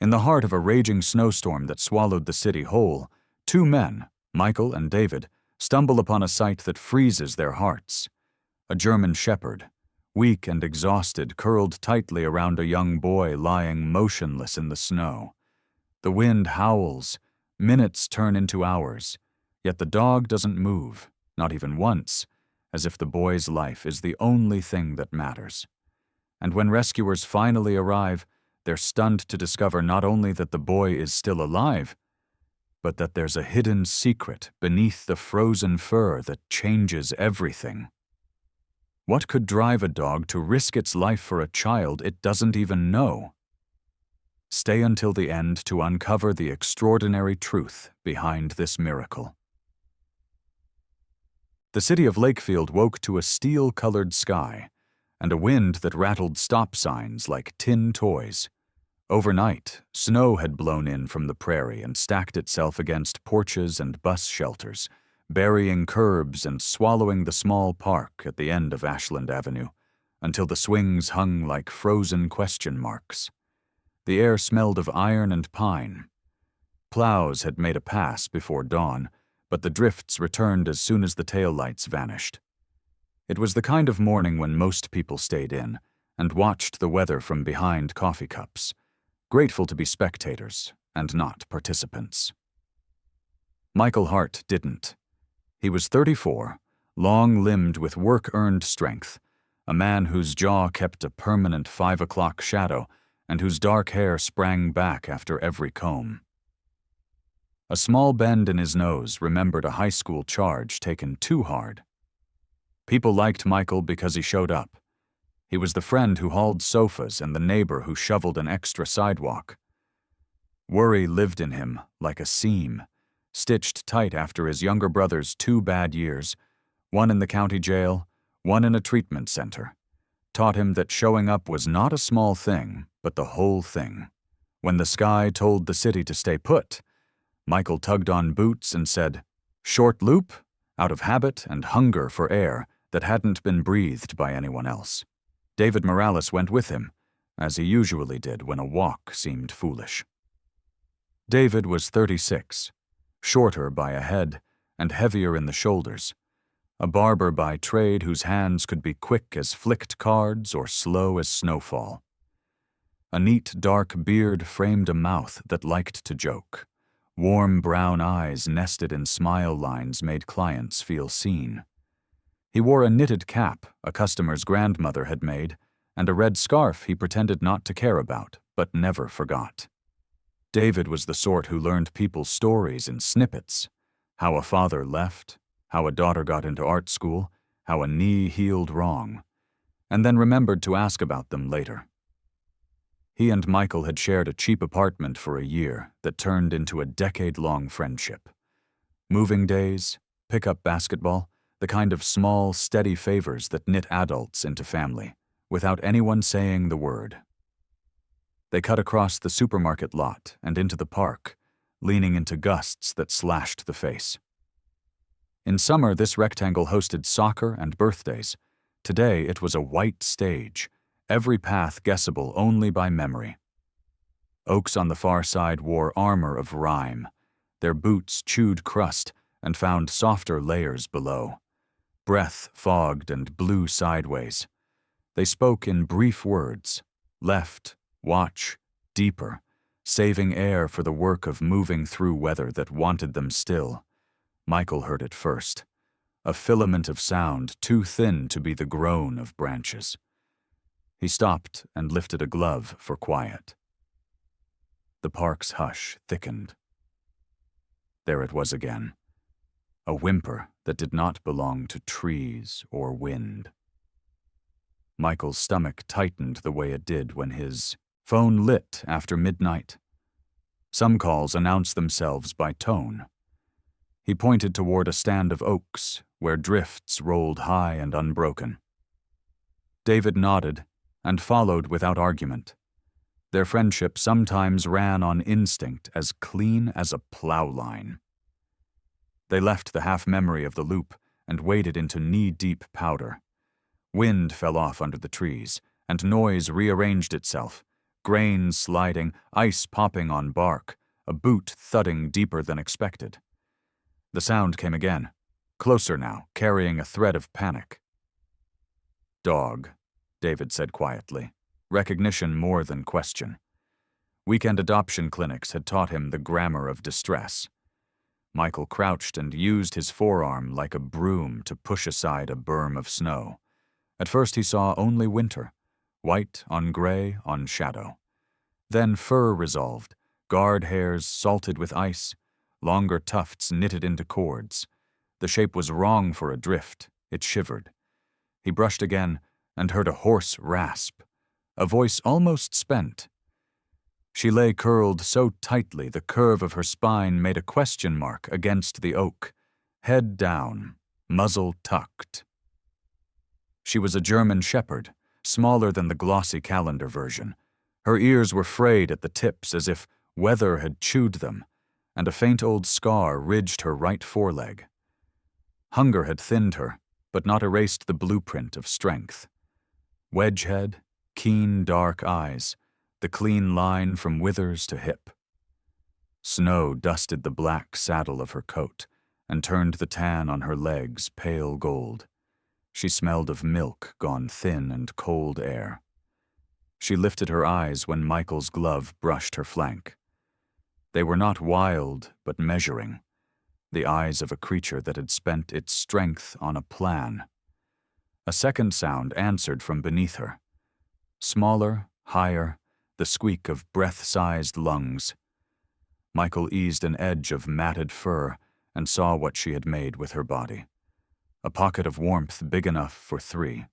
In the heart of a raging snowstorm that swallowed the city whole, two men, Michael and David, stumble upon a sight that freezes their hearts. A German shepherd, weak and exhausted, curled tightly around a young boy lying motionless in the snow. The wind howls, minutes turn into hours, yet the dog doesn't move, not even once, as if the boy's life is the only thing that matters. And when rescuers finally arrive, they're stunned to discover not only that the boy is still alive, but that there's a hidden secret beneath the frozen fur that changes everything. What could drive a dog to risk its life for a child it doesn't even know? Stay until the end to uncover the extraordinary truth behind this miracle. The city of Lakefield woke to a steel-colored sky and a wind that rattled stop signs like tin toys. Overnight, snow had blown in from the prairie and stacked itself against porches and bus shelters, burying curbs and swallowing the small park at the end of Ashland Avenue, until the swings hung like frozen question marks. The air smelled of iron and pine. Plows had made a pass before dawn, but the drifts returned as soon as the taillights vanished. It was the kind of morning when most people stayed in and watched the weather from behind coffee cups, grateful to be spectators and not participants. Michael Hart didn't. He was 34, long-limbed with work-earned strength, a man whose jaw kept a permanent 5 o'clock shadow and whose dark hair sprang back after every comb. A small bend in his nose remembered a high school charge taken too hard. People liked Michael because he showed up. He was the friend who hauled sofas and the neighbor who shoveled an extra sidewalk. Worry lived in him like a seam, stitched tight after his younger brother's 2 bad years, one in the county jail, one in a treatment center, taught him that showing up was not a small thing, but the whole thing. When the sky told the city to stay put, Michael tugged on boots and said, "Short loop," out of habit and hunger for air that hadn't been breathed by anyone else. David Morales went with him, as he usually did when a walk seemed foolish. David was 36, shorter by a head and heavier in the shoulders, a barber by trade whose hands could be quick as flicked cards or slow as snowfall. A neat dark beard framed a mouth that liked to joke. Warm brown eyes nested in smile lines made clients feel seen. He wore a knitted cap a customer's grandmother had made, and a red scarf he pretended not to care about, but never forgot. David was the sort who learned people's stories in snippets: how a father left, how a daughter got into art school, how a knee healed wrong, and then remembered to ask about them later. He and Michael had shared a cheap apartment for a year that turned into a decade-long friendship. Moving days, pickup basketball, the kind of small, steady favors that knit adults into family, without anyone saying the word. They cut across the supermarket lot and into the park, leaning into gusts that slashed the face. In summer, this rectangle hosted soccer and birthdays. Today, it was a white stage, every path guessable only by memory. Oaks on the far side wore armor of rime. Their boots chewed crust and found softer layers below. Breath fogged and blew sideways. They spoke in brief words: left, watch, deeper, saving air for the work of moving through weather that wanted them still. Michael heard it first, a filament of sound too thin to be the groan of branches. He stopped and lifted a glove for quiet. The park's hush thickened. There it was again, a whimper that did not belong to trees or wind. Michael's stomach tightened the way it did when his phone lit after midnight. Some calls announced themselves by tone. He pointed toward a stand of oaks where drifts rolled high and unbroken. David nodded and followed without argument. Their friendship sometimes ran on instinct as clean as a plow line. They left the half-memory of the loop and waded into knee-deep powder. Wind fell off under the trees, and noise rearranged itself, grains sliding, ice popping on bark, a boot thudding deeper than expected. The sound came again, closer now, carrying a thread of panic. "Dog," David said quietly, recognition more than question. Weekend adoption clinics had taught him the grammar of distress. Michael crouched and used his forearm like a broom to push aside a berm of snow. At first he saw only winter, white on gray on shadow. Then fur resolved, guard hairs salted with ice, longer tufts knitted into cords. The shape was wrong for a drift. It shivered. He brushed again and heard a hoarse rasp, a voice almost spent. She lay curled so tightly the curve of her spine made a question mark against the oak, head down, muzzle tucked. She was a German shepherd, smaller than the glossy calendar version. Her ears were frayed at the tips as if weather had chewed them, and a faint old scar ridged her right foreleg. Hunger had thinned her, but not erased the blueprint of strength. Wedge head, keen dark eyes, the clean line from withers to hip. Snow dusted the black saddle of her coat and turned the tan on her legs pale gold. She smelled of milk gone thin and cold air. She lifted her eyes when Michael's glove brushed her flank. They were not wild, but measuring, the eyes of a creature that had spent its strength on a plan. A second sound answered from beneath her. Smaller, higher, the squeak of breath-sized lungs. Michael eased an edge of matted fur and saw what she had made with her body. A pocket of warmth big enough for 3.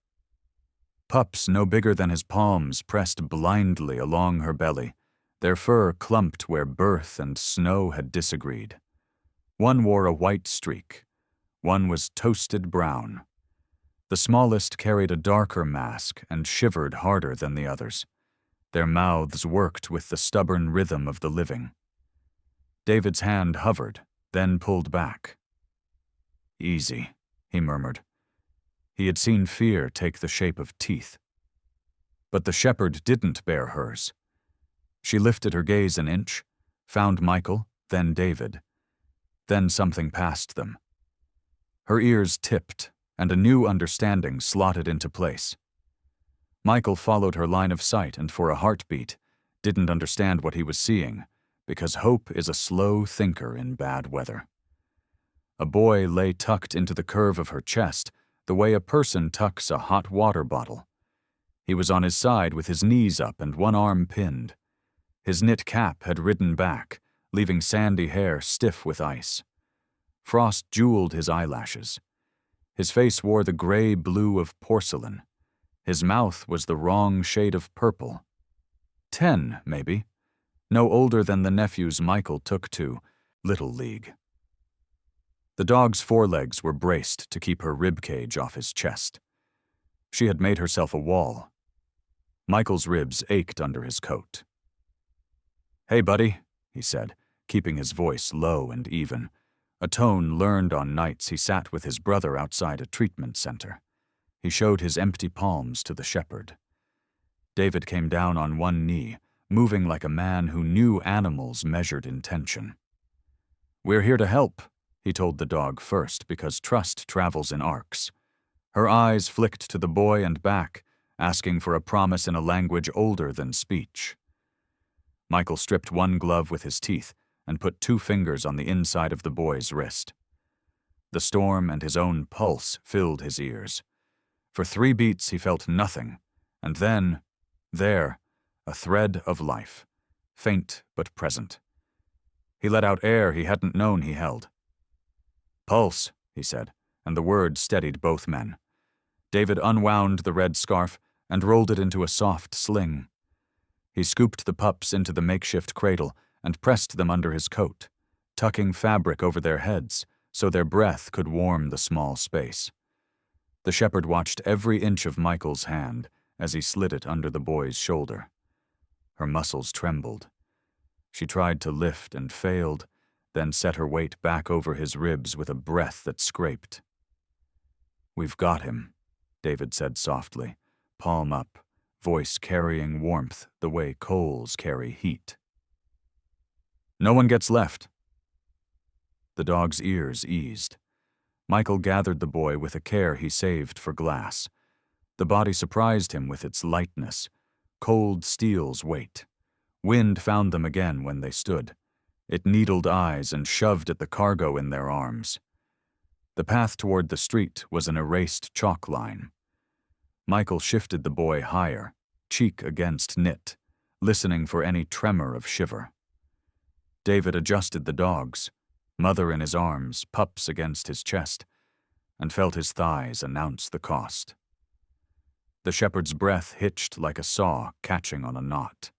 Pups no bigger than his palms pressed blindly along her belly, their fur clumped where birth and snow had disagreed. One wore a white streak. One was toasted brown. The smallest carried a darker mask and shivered harder than the others. Their mouths worked with the stubborn rhythm of the living. David's hand hovered, then pulled back. "Easy," he murmured. He had seen fear take the shape of teeth. But the shepherd didn't bear hers. She lifted her gaze an inch, found Michael, then David. Then something passed them. Her ears tipped, and a new understanding slotted into place. Michael followed her line of sight and for a heartbeat didn't understand what he was seeing, because hope is a slow thinker in bad weather. A boy lay tucked into the curve of her chest, the way a person tucks a hot water bottle. He was on his side with his knees up and one arm pinned. His knit cap had ridden back, leaving sandy hair stiff with ice. Frost jeweled his eyelashes. His face wore the gray-blue of porcelain. His mouth was the wrong shade of purple. 10, maybe. No older than the nephews Michael took to Little League. The dog's forelegs were braced to keep her ribcage off his chest. She had made herself a wall. Michael's ribs ached under his coat. "Hey, buddy," he said, keeping his voice low and even, a tone learned on nights he sat with his brother outside a treatment center. He showed his empty palms to the shepherd. David came down on one knee, moving like a man who knew animals measured intention. "We're here to help," he told the dog first, because trust travels in arcs. Her eyes flicked to the boy and back, asking for a promise in a language older than speech. Michael stripped one glove with his teeth and put 2 fingers on the inside of the boy's wrist. The storm and his own pulse filled his ears. For 3 beats he felt nothing, and then, there, a thread of life, faint but present. He let out air he hadn't known he held. "Pulse," he said, and the word steadied both men. David unwound the red scarf and rolled it into a soft sling. He scooped the pups into the makeshift cradle and pressed them under his coat, tucking fabric over their heads so their breath could warm the small space. The shepherd watched every inch of Michael's hand as he slid it under the boy's shoulder. Her muscles trembled. She tried to lift and failed, then set her weight back over his ribs with a breath that scraped. "We've got him," David said softly, palm up, voice carrying warmth the way coals carry heat. "No one gets left." The dog's ears eased. Michael gathered the boy with a care he saved for Glass. The body surprised him with its lightness, cold steel's weight. Wind found them again when they stood. It needled eyes and shoved at the cargo in their arms. The path toward the street was an erased chalk line. Michael shifted the boy higher, cheek against knit, listening for any tremor of shiver. David adjusted the dogs, mother in his arms, pups against his chest, and felt his thighs announce the cost. The shepherd's breath hitched like a saw catching on a knot.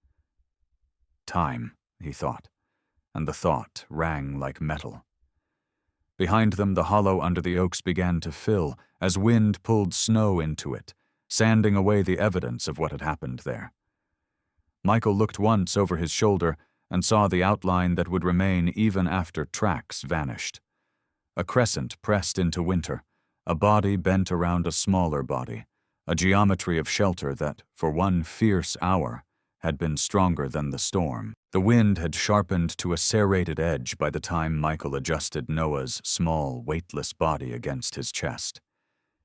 Time, he thought, and the thought rang like metal. Behind them, the hollow under the oaks began to fill as wind pulled snow into it, sanding away the evidence of what had happened there. Michael looked once over his shoulder and saw the outline that would remain even after tracks vanished. A crescent pressed into winter, a body bent around a smaller body, a geometry of shelter that, for one fierce hour, had been stronger than the storm. The wind had sharpened to a serrated edge by the time Michael adjusted Noah's small, weightless body against his chest.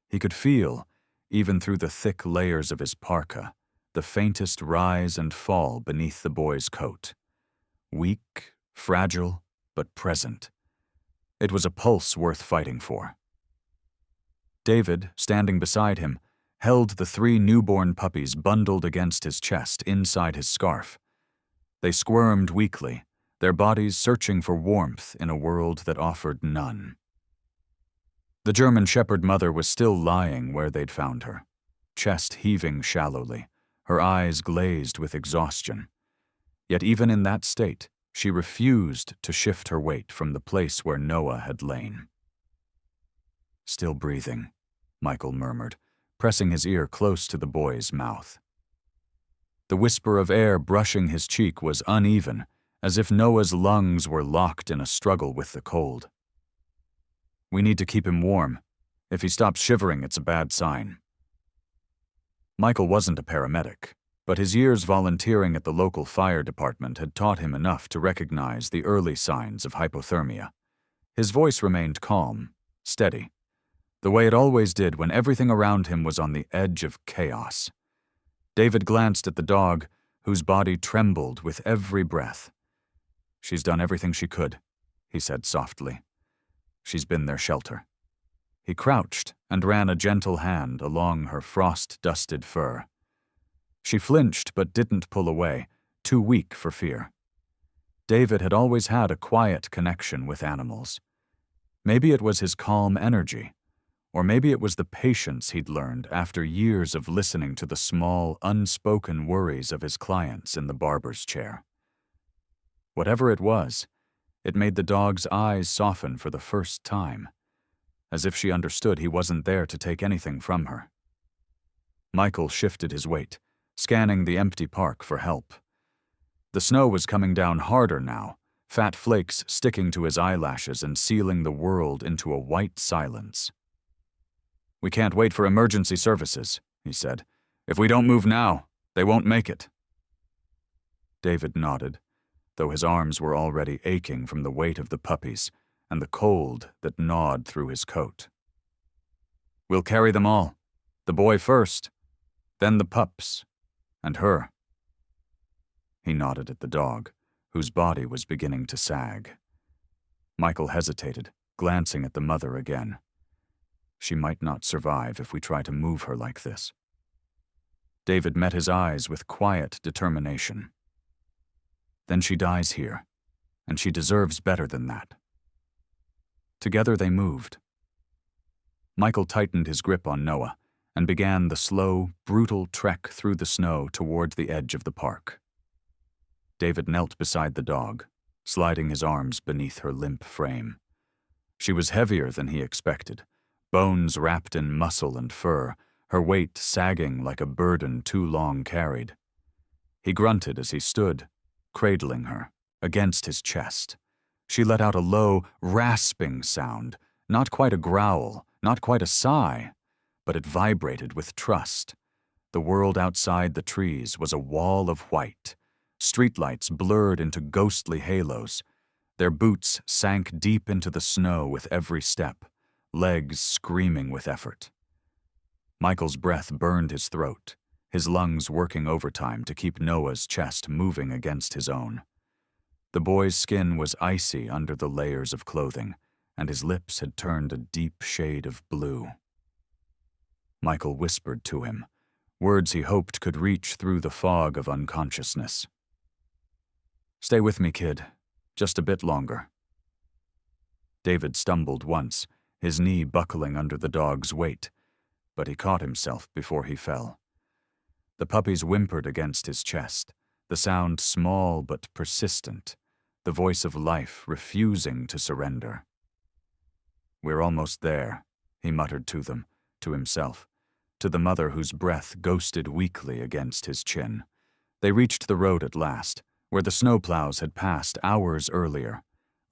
He could feel, even through the thick layers of his parka, the faintest rise and fall beneath the boy's coat. Weak, fragile, but present. It was a pulse worth fighting for. David, standing beside him, held the 3 newborn puppies bundled against his chest inside his scarf. They squirmed weakly, their bodies searching for warmth in a world that offered none. The German shepherd mother was still lying where they'd found her, chest heaving shallowly, her eyes glazed with exhaustion. Yet even in that state, she refused to shift her weight from the place where Noah had lain. "Still breathing," Michael murmured, pressing his ear close to the boy's mouth. The whisper of air brushing his cheek was uneven, as if Noah's lungs were locked in a struggle with the cold. "We need to keep him warm. If he stops shivering, it's a bad sign." Michael wasn't a paramedic, but his years volunteering at the local fire department had taught him enough to recognize the early signs of hypothermia. His voice remained calm, steady, the way it always did when everything around him was on the edge of chaos. David glanced at the dog, whose body trembled with every breath. "She's done everything she could," he said softly. "She's been their shelter." He crouched and ran a gentle hand along her frost-dusted fur. She flinched but didn't pull away, too weak for fear. David had always had a quiet connection with animals. Maybe it was his calm energy, or maybe it was the patience he'd learned after years of listening to the small, unspoken worries of his clients in the barber's chair. Whatever it was, it made the dog's eyes soften for the first time, as if she understood he wasn't there to take anything from her. Michael shifted his weight, scanning the empty park for help. The snow was coming down harder now, fat flakes sticking to his eyelashes and sealing the world into a white silence. "We can't wait for emergency services," he said. "If we don't move now, they won't make it." David nodded, though his arms were already aching from the weight of the puppies and the cold that gnawed through his coat. "We'll carry them all. The boy first, then the pups, and her." He nodded at the dog, whose body was beginning to sag. Michael hesitated, glancing at the mother again. "She might not survive if we try to move her like this." David met his eyes with quiet determination. "Then she dies here, and she deserves better than that." Together they moved. Michael tightened his grip on Noah and began the slow, brutal trek through the snow toward the edge of the park. David knelt beside the dog, sliding his arms beneath her limp frame. She was heavier than he expected, bones wrapped in muscle and fur, her weight sagging like a burden too long carried. He grunted as he stood, cradling her, against his chest. She let out a low, rasping sound, not quite a growl, not quite a sigh, but it vibrated with trust. The world outside the trees was a wall of white. Streetlights blurred into ghostly halos. Their boots sank deep into the snow with every step, legs screaming with effort. Michael's breath burned his throat, his lungs working overtime to keep Noah's chest moving against his own. The boy's skin was icy under the layers of clothing, and his lips had turned a deep shade of blue. Michael whispered to him, words he hoped could reach through the fog of unconsciousness. "Stay with me, kid. Just a bit longer." David stumbled once, his knee buckling under the dog's weight, but he caught himself before he fell. The puppies whimpered against his chest, the sound small but persistent, the voice of life refusing to surrender. "We're almost there," he muttered to them, to himself, to the mother whose breath ghosted weakly against his chin. They reached the road at last, where the snowplows had passed hours earlier,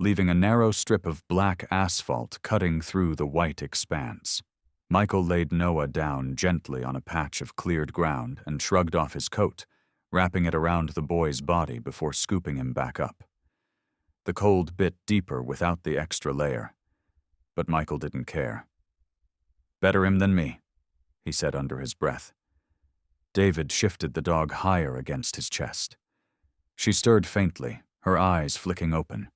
leaving a narrow strip of black asphalt cutting through the white expanse. Michael laid Noah down gently on a patch of cleared ground and shrugged off his coat, wrapping it around the boy's body before scooping him back up. The cold bit deeper without the extra layer, but Michael didn't care. "Better him than me," he said under his breath. David shifted the dog higher against his chest. She stirred faintly, her eyes flicking open.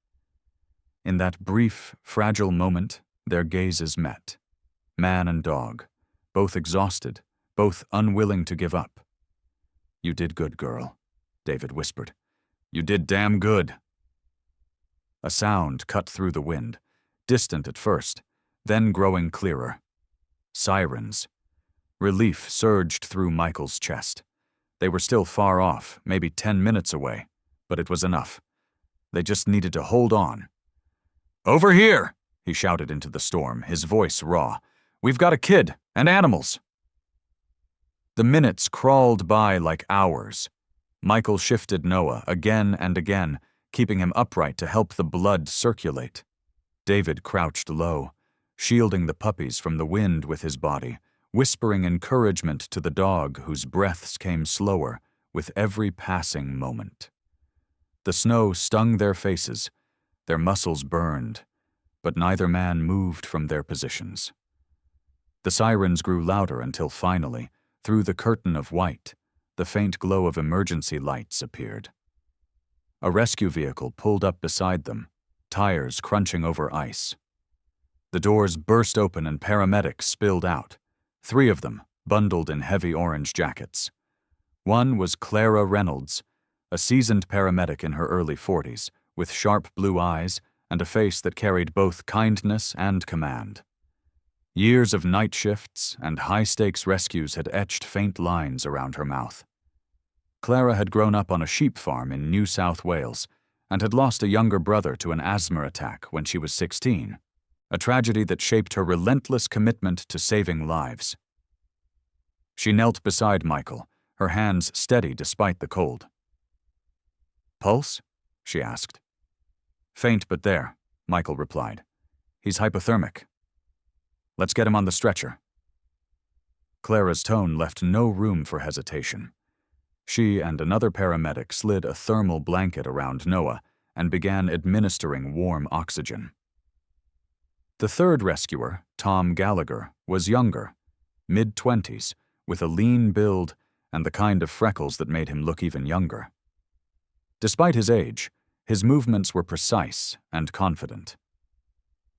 In that brief, fragile moment, their gazes met. Man and dog, both exhausted, both unwilling to give up. "You did good, girl," David whispered. "You did damn good." A sound cut through the wind, distant at first, then growing clearer. Sirens. Relief surged through Michael's chest. They were still far off, maybe 10 minutes away, but it was enough. They just needed to hold on. "Over here!" he shouted into the storm, his voice raw. "We've got a kid, and animals." The minutes crawled by like hours. Michael shifted Noah again and again, keeping him upright to help the blood circulate. David crouched low, shielding the puppies from the wind with his body, whispering encouragement to the dog whose breaths came slower with every passing moment. The snow stung their faces, their muscles burned, but neither man moved from their positions. The sirens grew louder until finally, through the curtain of white, the faint glow of emergency lights appeared. A rescue vehicle pulled up beside them, tires crunching over ice. The doors burst open and paramedics spilled out, 3 of them bundled in heavy orange jackets. One was Clara Reynolds, a seasoned paramedic in her early 40s, with sharp blue eyes and a face that carried both kindness and command. Years of night shifts and high-stakes rescues had etched faint lines around her mouth. Clara had grown up on a sheep farm in New South Wales and had lost a younger brother to an asthma attack when she was 16, a tragedy that shaped her relentless commitment to saving lives. She knelt beside Michael, her hands steady despite the cold. "Pulse?" she asked. "Faint but there," Michael replied. "He's hypothermic. Let's get him on the stretcher." Clara's tone left no room for hesitation. She and another paramedic slid a thermal blanket around Noah and began administering warm oxygen. The third rescuer, Tom Gallagher, was younger, mid-20s, with a lean build and the kind of freckles that made him look even younger. Despite his age, his movements were precise and confident.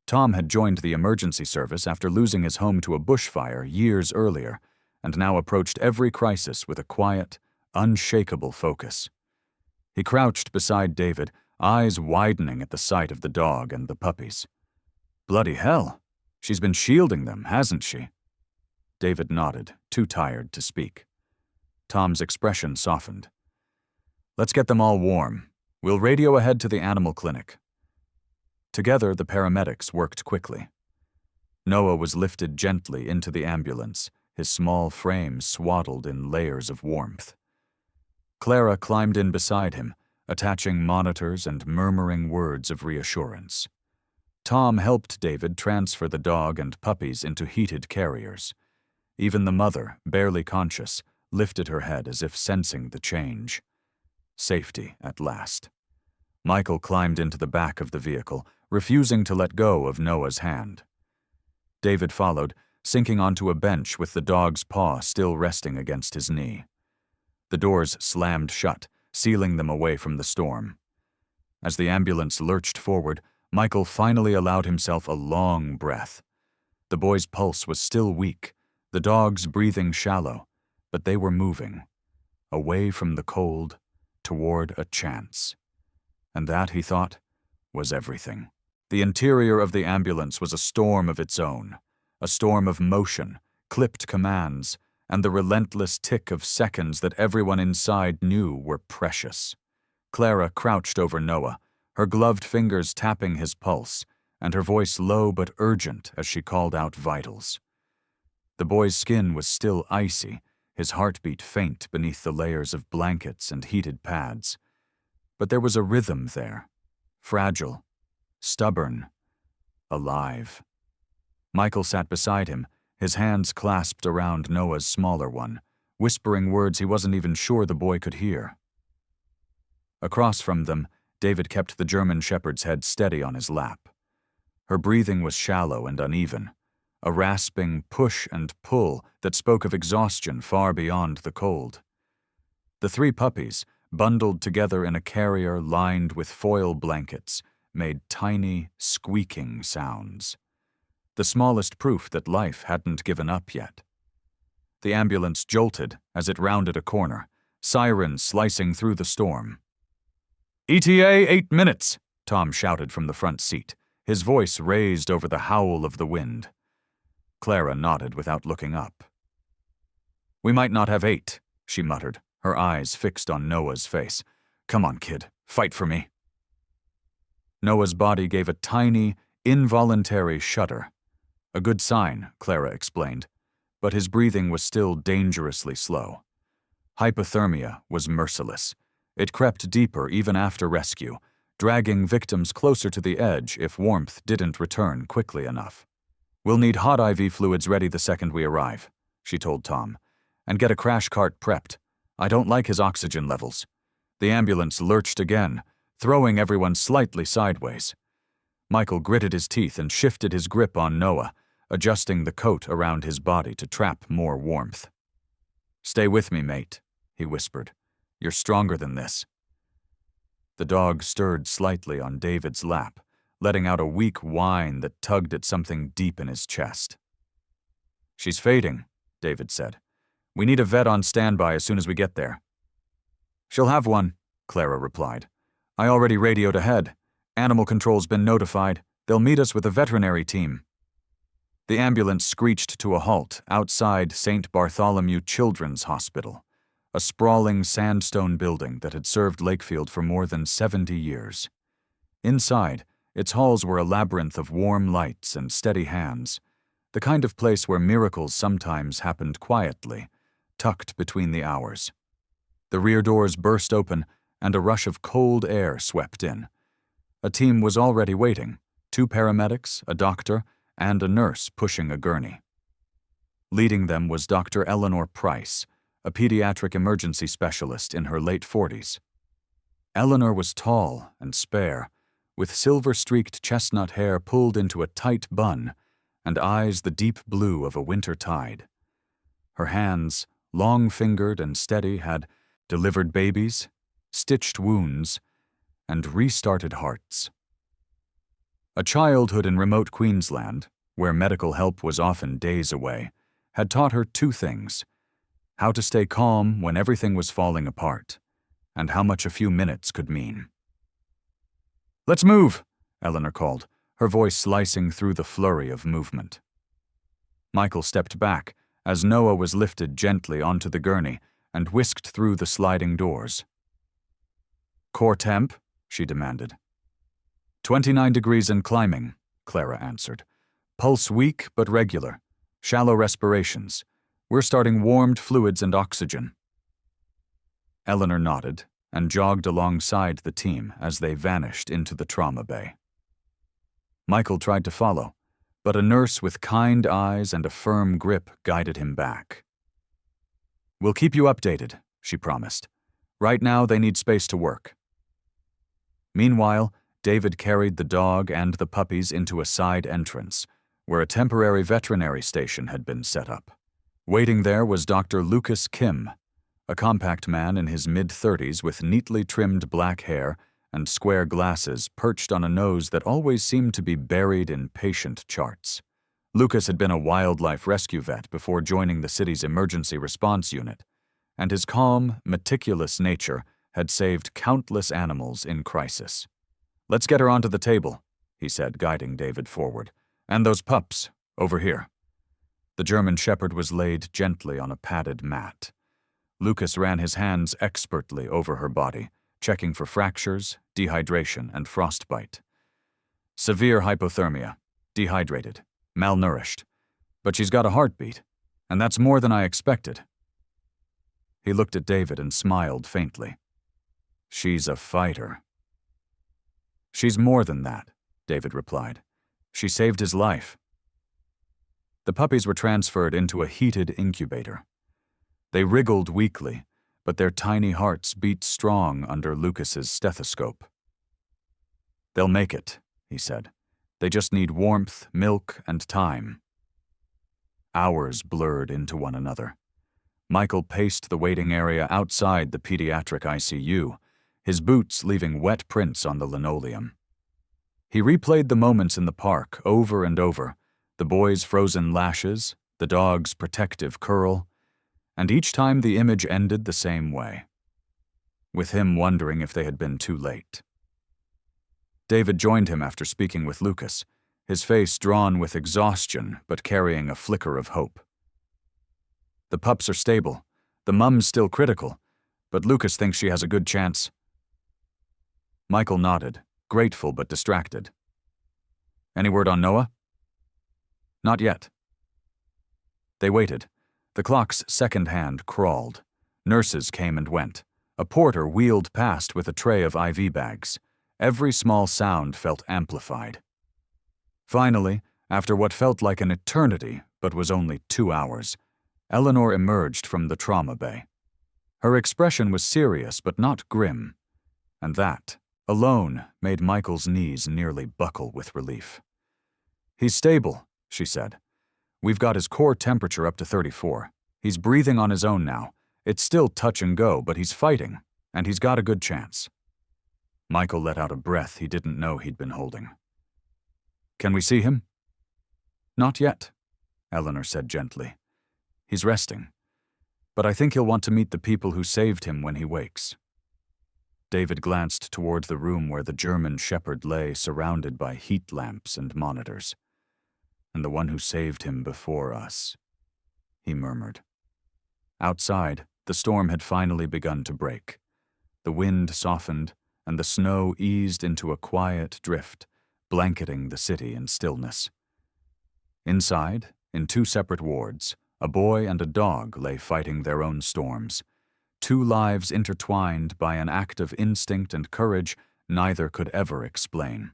Tom had joined the emergency service after losing his home to a bushfire years earlier, and now approached every crisis with a quiet, unshakable focus. He crouched beside David, eyes widening at the sight of the dog and the puppies. "Bloody hell, she's been shielding them, hasn't she?" David nodded, too tired to speak. Tom's expression softened. "Let's get them all warm. We'll radio ahead to the animal clinic." Together, the paramedics worked quickly. Noah was lifted gently into the ambulance, his small frame swaddled in layers of warmth. Clara climbed in beside him, attaching monitors and murmuring words of reassurance. Tom helped David transfer the dog and puppies into heated carriers. Even the mother, barely conscious, lifted her head as if sensing the change. Safety at last. Michael climbed into the back of the vehicle, refusing to let go of Noah's hand. David followed, sinking onto a bench with the dog's paw still resting against his knee. The doors slammed shut, sealing them away from the storm. As the ambulance lurched forward, Michael finally allowed himself a long breath. The boy's pulse was still weak, the dog's breathing shallow, but they were moving, away from the cold, toward a chance. And that, he thought, was everything. The interior of the ambulance was a storm of its own, a storm of motion, clipped commands, and the relentless tick of seconds that everyone inside knew were precious. Clara crouched over Noah, her gloved fingers tapping his pulse, and her voice low but urgent as she called out vitals. The boy's skin was still icy, his heartbeat faint beneath the layers of blankets and heated pads. But there was a rhythm there, fragile, stubborn, alive. Michael sat beside him, his hands clasped around Noah's smaller one, whispering words he wasn't even sure the boy could hear. Across from them, David kept the German shepherd's head steady on his lap. Her breathing was shallow and uneven, a rasping push and pull that spoke of exhaustion far beyond the cold. The three puppies, bundled together in a carrier lined with foil blankets, made tiny, squeaking sounds. The smallest proof that life hadn't given up yet. The ambulance jolted as it rounded a corner, sirens slicing through the storm. "ETA 8 minutes!" Tom shouted from the front seat, his voice raised over the howl of the wind. Clara nodded without looking up. "We might not have 8, she muttered, her eyes fixed on Noah's face. "Come on, kid, fight for me." Noah's body gave a tiny, involuntary shudder. A good sign, Clara explained, but his breathing was still dangerously slow. Hypothermia was merciless. It crept deeper even after rescue, dragging victims closer to the edge if warmth didn't return quickly enough. "We'll need hot IV fluids ready the second we arrive," she told Tom, "and get a crash cart prepped. I don't like his oxygen levels." The ambulance lurched again, throwing everyone slightly sideways. Michael gritted his teeth and shifted his grip on Noah, adjusting the coat around his body to trap more warmth. "Stay with me, mate," he whispered. "You're stronger than this." The dog stirred slightly on David's lap, letting out a weak whine that tugged at something deep in his chest. "She's fading," David said. "We need a vet on standby as soon as we get there." "She'll have one," Clara replied. "I already radioed ahead. Animal control's been notified. They'll meet us with a veterinary team." The ambulance screeched to a halt outside St. Bartholomew Children's Hospital, a sprawling sandstone building that had served Lakefield for more than 70 years. Inside, its halls were a labyrinth of warm lights and steady hands, the kind of place where miracles sometimes happened quietly, tucked between the hours. The rear doors burst open, and a rush of cold air swept in. A team was already waiting, 2 paramedics, a doctor, and a nurse pushing a gurney. Leading them was Dr. Eleanor Price, a pediatric emergency specialist in her late 40s. Eleanor was tall and spare, with silver-streaked chestnut hair pulled into a tight bun and eyes the deep blue of a winter tide. Her hands, long-fingered and steady, had delivered babies, stitched wounds, and restarted hearts. A childhood in remote Queensland, where medical help was often days away, had taught her 2 things: how to stay calm when everything was falling apart, and how much a few minutes could mean. "Let's move," Eleanor called, her voice slicing through the flurry of movement. Michael stepped back as Noah was lifted gently onto the gurney and whisked through the sliding doors. "Core temp?" she demanded. 29 degrees and climbing, Clara answered. "Pulse weak but regular. Shallow respirations. We're starting warmed fluids and oxygen." Eleanor nodded and jogged alongside the team as they vanished into the trauma bay. Michael tried to follow, but a nurse with kind eyes and a firm grip guided him back. We'll keep you updated, she promised. Right now, they need space to work. Meanwhile, David carried the dog and the puppies into a side entrance, where a temporary veterinary station had been set up. Waiting there was Dr. Lucas Kim, a compact man in his mid-30s with neatly trimmed black hair and square glasses perched on a nose that always seemed to be buried in patient charts. Lucas had been a wildlife rescue vet before joining the city's emergency response unit, and his calm, meticulous nature had saved countless animals in crisis. "Let's get her onto the table," he said, guiding David forward. "And those pups, over here." The German Shepherd was laid gently on a padded mat. Lucas ran his hands expertly over her body, checking for fractures, dehydration, and frostbite. Severe hypothermia, dehydrated, malnourished. But she's got a heartbeat, and that's more than I expected. He looked at David and smiled faintly. "She's a fighter." "She's more than that," David replied. "She saved his life." The puppies were transferred into a heated incubator. They wriggled weakly, but their tiny hearts beat strong under Lucas's stethoscope. "They'll make it," he said. "They just need warmth, milk, and time." Hours blurred into one another. Michael paced the waiting area outside the pediatric ICU, his boots leaving wet prints on the linoleum. He replayed the moments in the park over and over, the boy's frozen lashes, the dog's protective curl, and each time the image ended the same way, with him wondering if they had been too late. David joined him after speaking with Lucas, his face drawn with exhaustion but carrying a flicker of hope. "The pups are stable. The mum's still critical, but Lucas thinks she has a good chance." Michael nodded, grateful but distracted. "Any word on Noah?" "Not yet." They waited. The clock's second hand crawled. Nurses came and went. A porter wheeled past with a tray of IV bags. Every small sound felt amplified. Finally, after what felt like an eternity but was only 2 hours, Eleanor emerged from the trauma bay. Her expression was serious but not grim, and that, alone, made Michael's knees nearly buckle with relief. "He's stable," she said. "We've got his core temperature up to 34. He's breathing on his own now. It's still touch and go, but he's fighting, and he's got a good chance." Michael let out a breath he didn't know he'd been holding. "Can we see him?" "Not yet," Eleanor said gently. "He's resting. But I think he'll want to meet the people who saved him when he wakes." David glanced toward the room where the German Shepherd lay, surrounded by heat lamps and monitors. "And the one who saved him before us," he murmured. Outside, the storm had finally begun to break. The wind softened, and the snow eased into a quiet drift, blanketing the city in stillness. Inside, in 2 separate wards, a boy and a dog lay fighting their own storms, 2 lives intertwined by an act of instinct and courage neither could ever explain.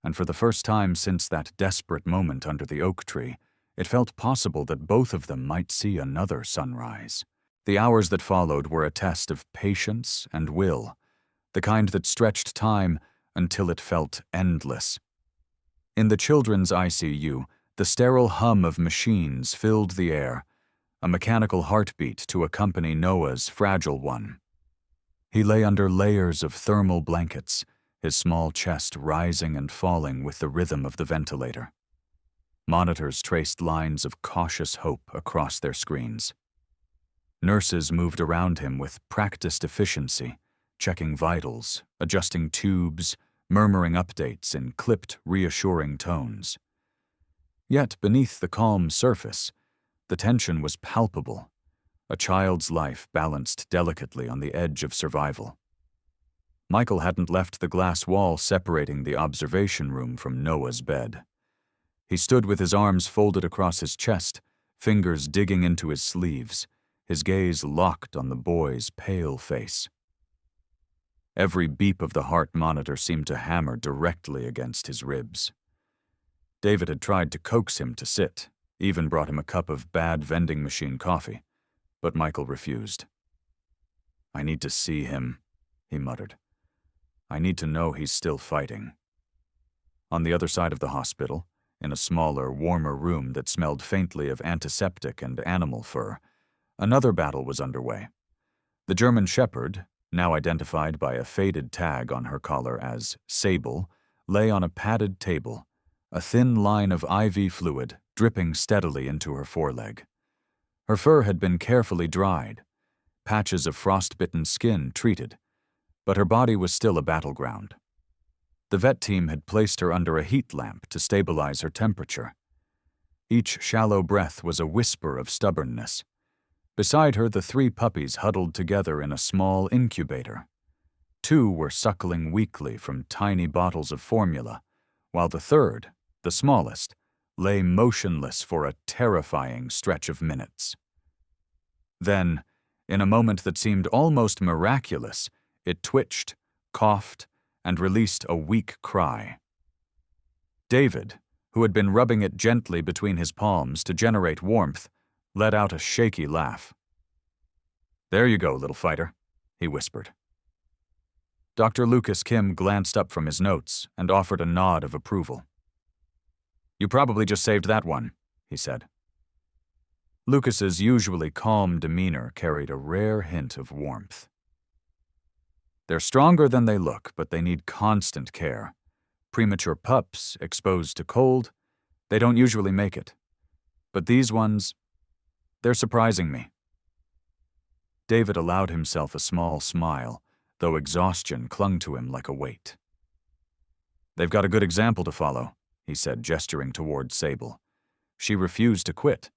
And for the first time since that desperate moment under the oak tree, it felt possible that both of them might see another sunrise. The hours that followed were a test of patience and will, the kind that stretched time until it felt endless. In the children's ICU, the sterile hum of machines filled the air, a mechanical heartbeat to accompany Noah's fragile one. He lay under layers of thermal blankets, his small chest rising and falling with the rhythm of the ventilator. Monitors traced lines of cautious hope across their screens. Nurses moved around him with practiced efficiency, checking vitals, adjusting tubes, murmuring updates in clipped, reassuring tones. Yet beneath the calm surface, the tension was palpable, a child's life balanced delicately on the edge of survival. Michael hadn't left the glass wall separating the observation room from Noah's bed. He stood with his arms folded across his chest, fingers digging into his sleeves, his gaze locked on the boy's pale face. Every beep of the heart monitor seemed to hammer directly against his ribs. David had tried to coax him to sit, even brought him a cup of bad vending machine coffee, but Michael refused. "I need to see him," he muttered. "I need to know he's still fighting." On the other side of the hospital, in a smaller, warmer room that smelled faintly of antiseptic and animal fur, another battle was underway. The German Shepherd, now identified by a faded tag on her collar as Sable, lay on a padded table, a thin line of IV fluid dripping steadily into her foreleg. Her fur had been carefully dried, patches of frostbitten skin treated, but her body was still a battleground. The vet team had placed her under a heat lamp to stabilize her temperature. Each shallow breath was a whisper of stubbornness. Beside her, the 3 puppies huddled together in a small incubator. 2 were suckling weakly from tiny bottles of formula, while the third, the smallest, lay motionless for a terrifying stretch of minutes. Then, in a moment that seemed almost miraculous, it twitched, coughed, and released a weak cry. David, who had been rubbing it gently between his palms to generate warmth, let out a shaky laugh. "There you go, little fighter," he whispered. Dr. Lucas Kim glanced up from his notes and offered a nod of approval. "You probably just saved that one," he said. Lucas's usually calm demeanor carried a rare hint of warmth. "They're stronger than they look, but they need constant care. Premature pups, exposed to cold, they don't usually make it. But these ones, they're surprising me." David allowed himself a small smile, though exhaustion clung to him like a weight. "They've got a good example to follow," he said, gesturing toward Sable. "She refused to quit."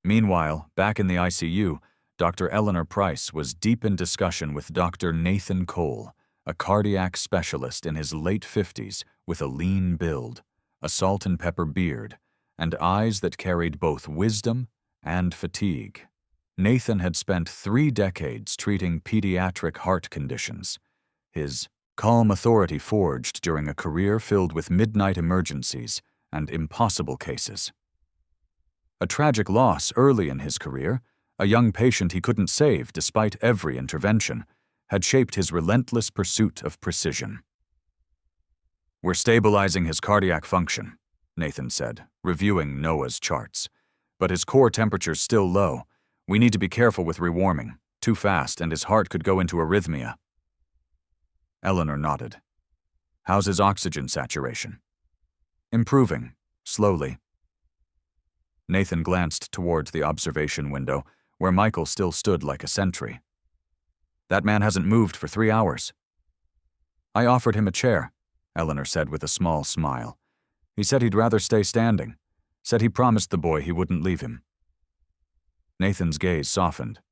Meanwhile, back in the ICU, Dr. Eleanor Price was deep in discussion with Dr. Nathan Cole, a cardiac specialist in his late 50s with a lean build, a salt and pepper beard, and eyes that carried both wisdom and fatigue. Nathan had spent 3 decades treating pediatric heart conditions, his calm authority forged during a career filled with midnight emergencies and impossible cases. A tragic loss early in his career, a young patient he couldn't save despite every intervention, had shaped his relentless pursuit of precision. "We're stabilizing his cardiac function," Nathan said, reviewing Noah's charts. "But his core temperature's still low. We need to be careful with rewarming. Too fast, and his heart could go into arrhythmia." Eleanor nodded. "How's his oxygen saturation?" "Improving, slowly." Nathan glanced towards the observation window, where Michael still stood like a sentry. "That man hasn't moved for 3 hours." "I offered him a chair," Eleanor said with a small smile. "He said he'd rather stay standing. Said he promised the boy he wouldn't leave him." Nathan's gaze softened.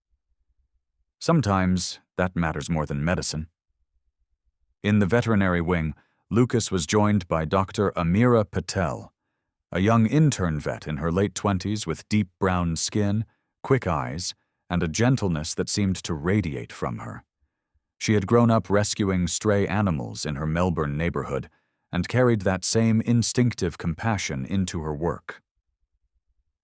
"Sometimes that matters more than medicine." In the veterinary wing, Lucas was joined by Dr. Amira Patel, a young intern vet in her late 20s with deep brown skin, quick eyes, and a gentleness that seemed to radiate from her. She had grown up rescuing stray animals in her Melbourne neighborhood and carried that same instinctive compassion into her work.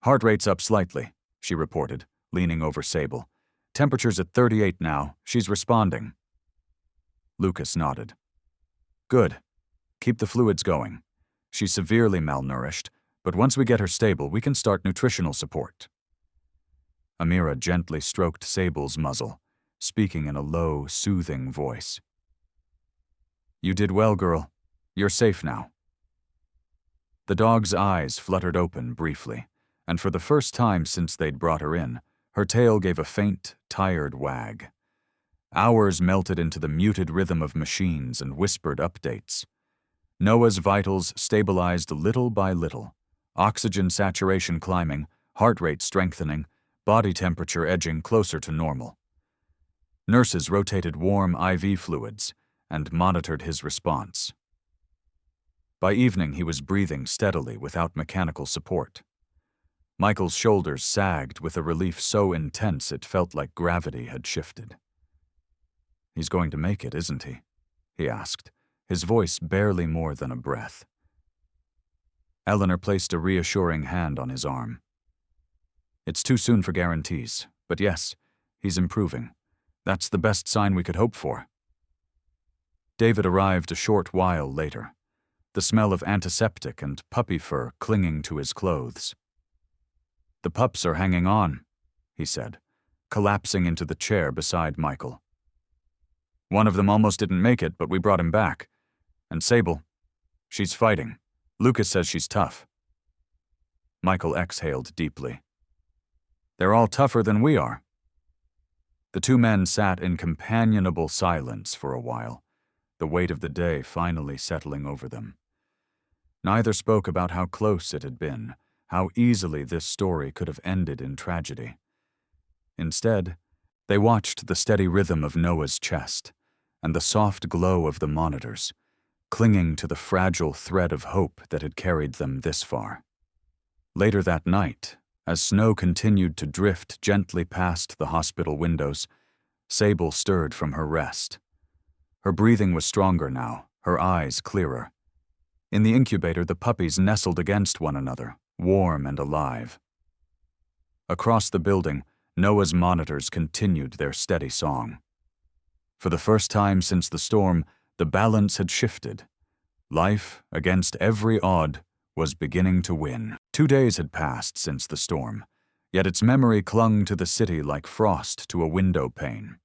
"Heart rate's up slightly," she reported, leaning over Sable. "Temperature's at 38 now. She's responding." Lucas nodded. "Good. Keep the fluids going. She's severely malnourished, but once we get her stable, we can start nutritional support." Amira gently stroked Sable's muzzle, speaking in a low, soothing voice. "You did well, girl. You're safe now." The dog's eyes fluttered open briefly, and for the first time since they'd brought her in, her tail gave a faint, tired wag. Hours melted into the muted rhythm of machines and whispered updates. Noah's vitals stabilized little by little, oxygen saturation climbing, heart rate strengthening, body temperature edging closer to normal. Nurses rotated warm IV fluids and monitored his response. By evening, he was breathing steadily without mechanical support. Michael's shoulders sagged with a relief so intense it felt like gravity had shifted. "He's going to make it, isn't he?" he asked, his voice barely more than a breath. Eleanor placed a reassuring hand on his arm. "It's too soon for guarantees, But yes, he's improving. That's the best sign we could hope for. David arrived a short while later, the smell of antiseptic and puppy fur clinging to his clothes. "The pups are hanging on," he said, collapsing into the chair beside Michael. "One of them almost didn't make it, but we brought him back. And Sable, she's fighting. Lucas says she's tough." Michael exhaled deeply. "They're all tougher than we are." The two men sat in companionable silence for a while, the weight of the day finally settling over them. Neither spoke about how close it had been, how easily this story could have ended in tragedy. Instead, they watched the steady rhythm of Noah's chest and the soft glow of the monitors, clinging to the fragile thread of hope that had carried them this far. Later that night, as snow continued to drift gently past the hospital windows, Sable stirred from her rest. Her breathing was stronger now, her eyes clearer. In the incubator, the puppies nestled against one another, warm and alive. Across the building, Noah's monitors continued their steady song. For the first time since the storm, the balance had shifted. Life, against every odd, was beginning to win. 2 days had passed since the storm, yet its memory clung to the city like frost to a window pane.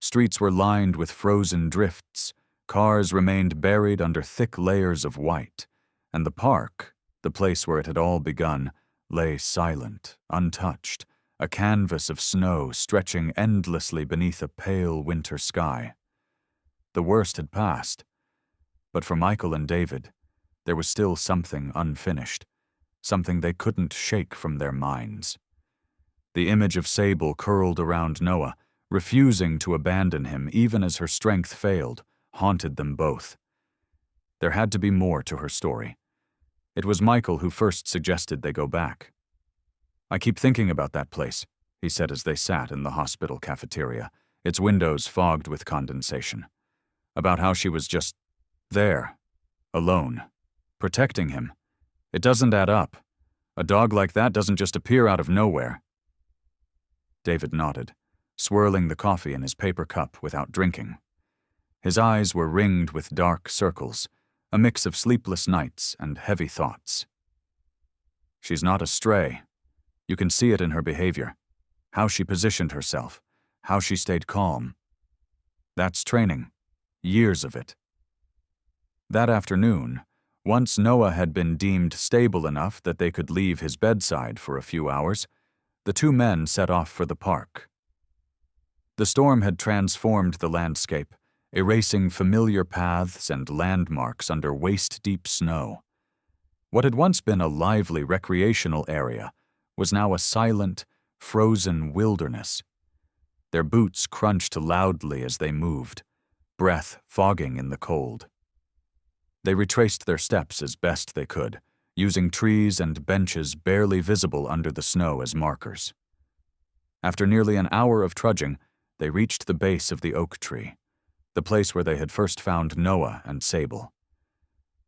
Streets were lined with frozen drifts, cars remained buried under thick layers of white, and the park, the place where it had all begun, lay silent, untouched, a canvas of snow stretching endlessly beneath a pale winter sky. The worst had passed, but for Michael and David, there was still something unfinished, something they couldn't shake from their minds. The image of Sable curled around Noah, refusing to abandon him even as her strength failed, haunted them both. There had to be more to her story. It was Michael who first suggested they go back. "I keep thinking about that place," he said as they sat in the hospital cafeteria, its windows fogged with condensation. About how she was just there, alone, protecting him. It doesn't add up. A dog like that doesn't just appear out of nowhere. David nodded, swirling the coffee in his paper cup without drinking. His eyes were ringed with dark circles, a mix of sleepless nights and heavy thoughts. "She's not a stray. You can see it in her behavior, how she positioned herself, how she stayed calm. That's training, years of it." That afternoon, once Noah had been deemed stable enough that they could leave his bedside for a few hours, the two men set off for the park. The storm had transformed the landscape, erasing familiar paths and landmarks under waist-deep snow. What had once been a lively recreational area was now a silent, frozen wilderness. Their boots crunched loudly as they moved, breath fogging in the cold. They retraced their steps as best they could, using trees and benches barely visible under the snow as markers. After nearly an hour of trudging, they reached the base of the oak tree, the place where they had first found Noah and Sable.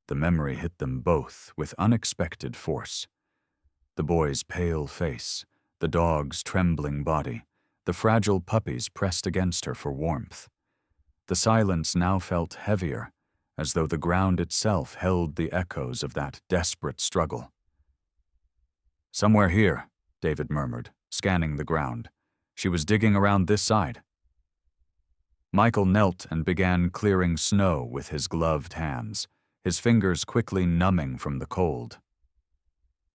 The memory hit them both with unexpected force. The boy's pale face, the dog's trembling body, the fragile puppies pressed against her for warmth. The silence now felt heavier, as though the ground itself held the echoes of that desperate struggle. "Somewhere here," David murmured, scanning the ground. "She was digging around this side." Michael knelt and began clearing snow with his gloved hands, his fingers quickly numbing from the cold.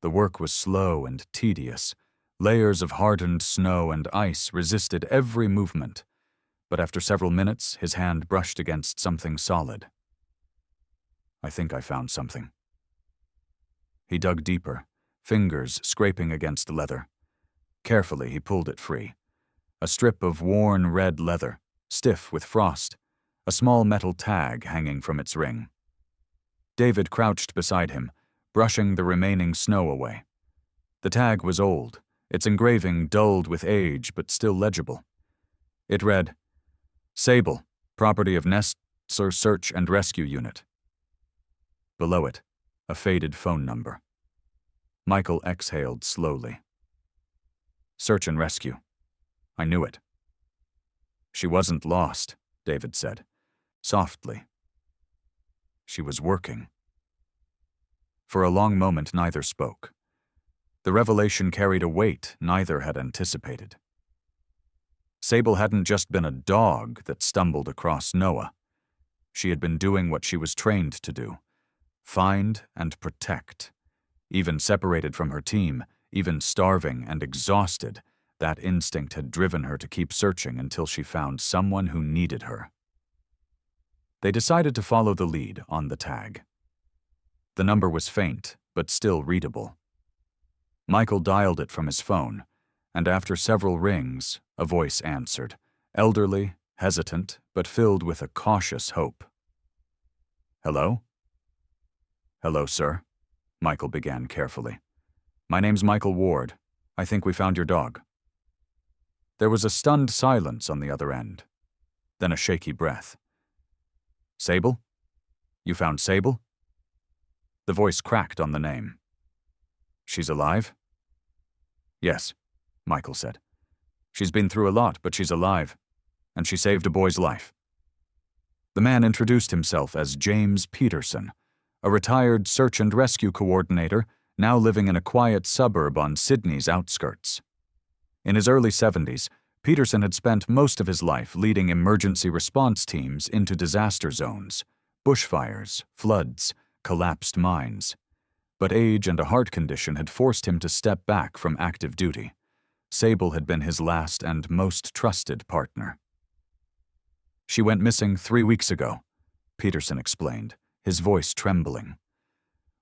The work was slow and tedious. Layers of hardened snow and ice resisted every movement, but after several minutes, his hand brushed against something solid. "I think I found something." He dug deeper, fingers scraping against leather. Carefully, he pulled it free. A strip of worn red leather, stiff with frost, a small metal tag hanging from its ring. David crouched beside him, brushing the remaining snow away. The tag was old, its engraving dulled with age but still legible. It read, "Sable, property of Nestler Search and Rescue Unit." Below it, a faded phone number. Michael exhaled slowly. Search and rescue. I knew it. She wasn't lost, David said, softly. She was working. For a long moment, neither spoke. The revelation carried a weight neither had anticipated. Sable hadn't just been a dog that stumbled across Noah. She had been doing what she was trained to do: find and protect. Even separated from her team, even starving and exhausted, that instinct had driven her to keep searching until she found someone who needed her. They decided to follow the lead on the tag. The number was faint, but still readable. Michael dialed it from his phone, and after several rings, a voice answered, elderly, hesitant, but filled with a cautious hope. Hello? Hello, sir, Michael began carefully. My name's Michael Ward. I think we found your dog. There was a stunned silence on the other end, then a shaky breath. Sable? You found Sable? The voice cracked on the name. She's alive? Yes, Michael said. She's been through a lot, but she's alive, and she saved a boy's life. The man introduced himself as James Peterson, a retired search and rescue coordinator now living in a quiet suburb on Sydney's outskirts. In his early 70s, Peterson had spent most of his life leading emergency response teams into disaster zones, bushfires, floods, collapsed mines. But age and a heart condition had forced him to step back from active duty. Sable had been his last and most trusted partner. She went missing 3 weeks ago, Peterson explained, his voice trembling.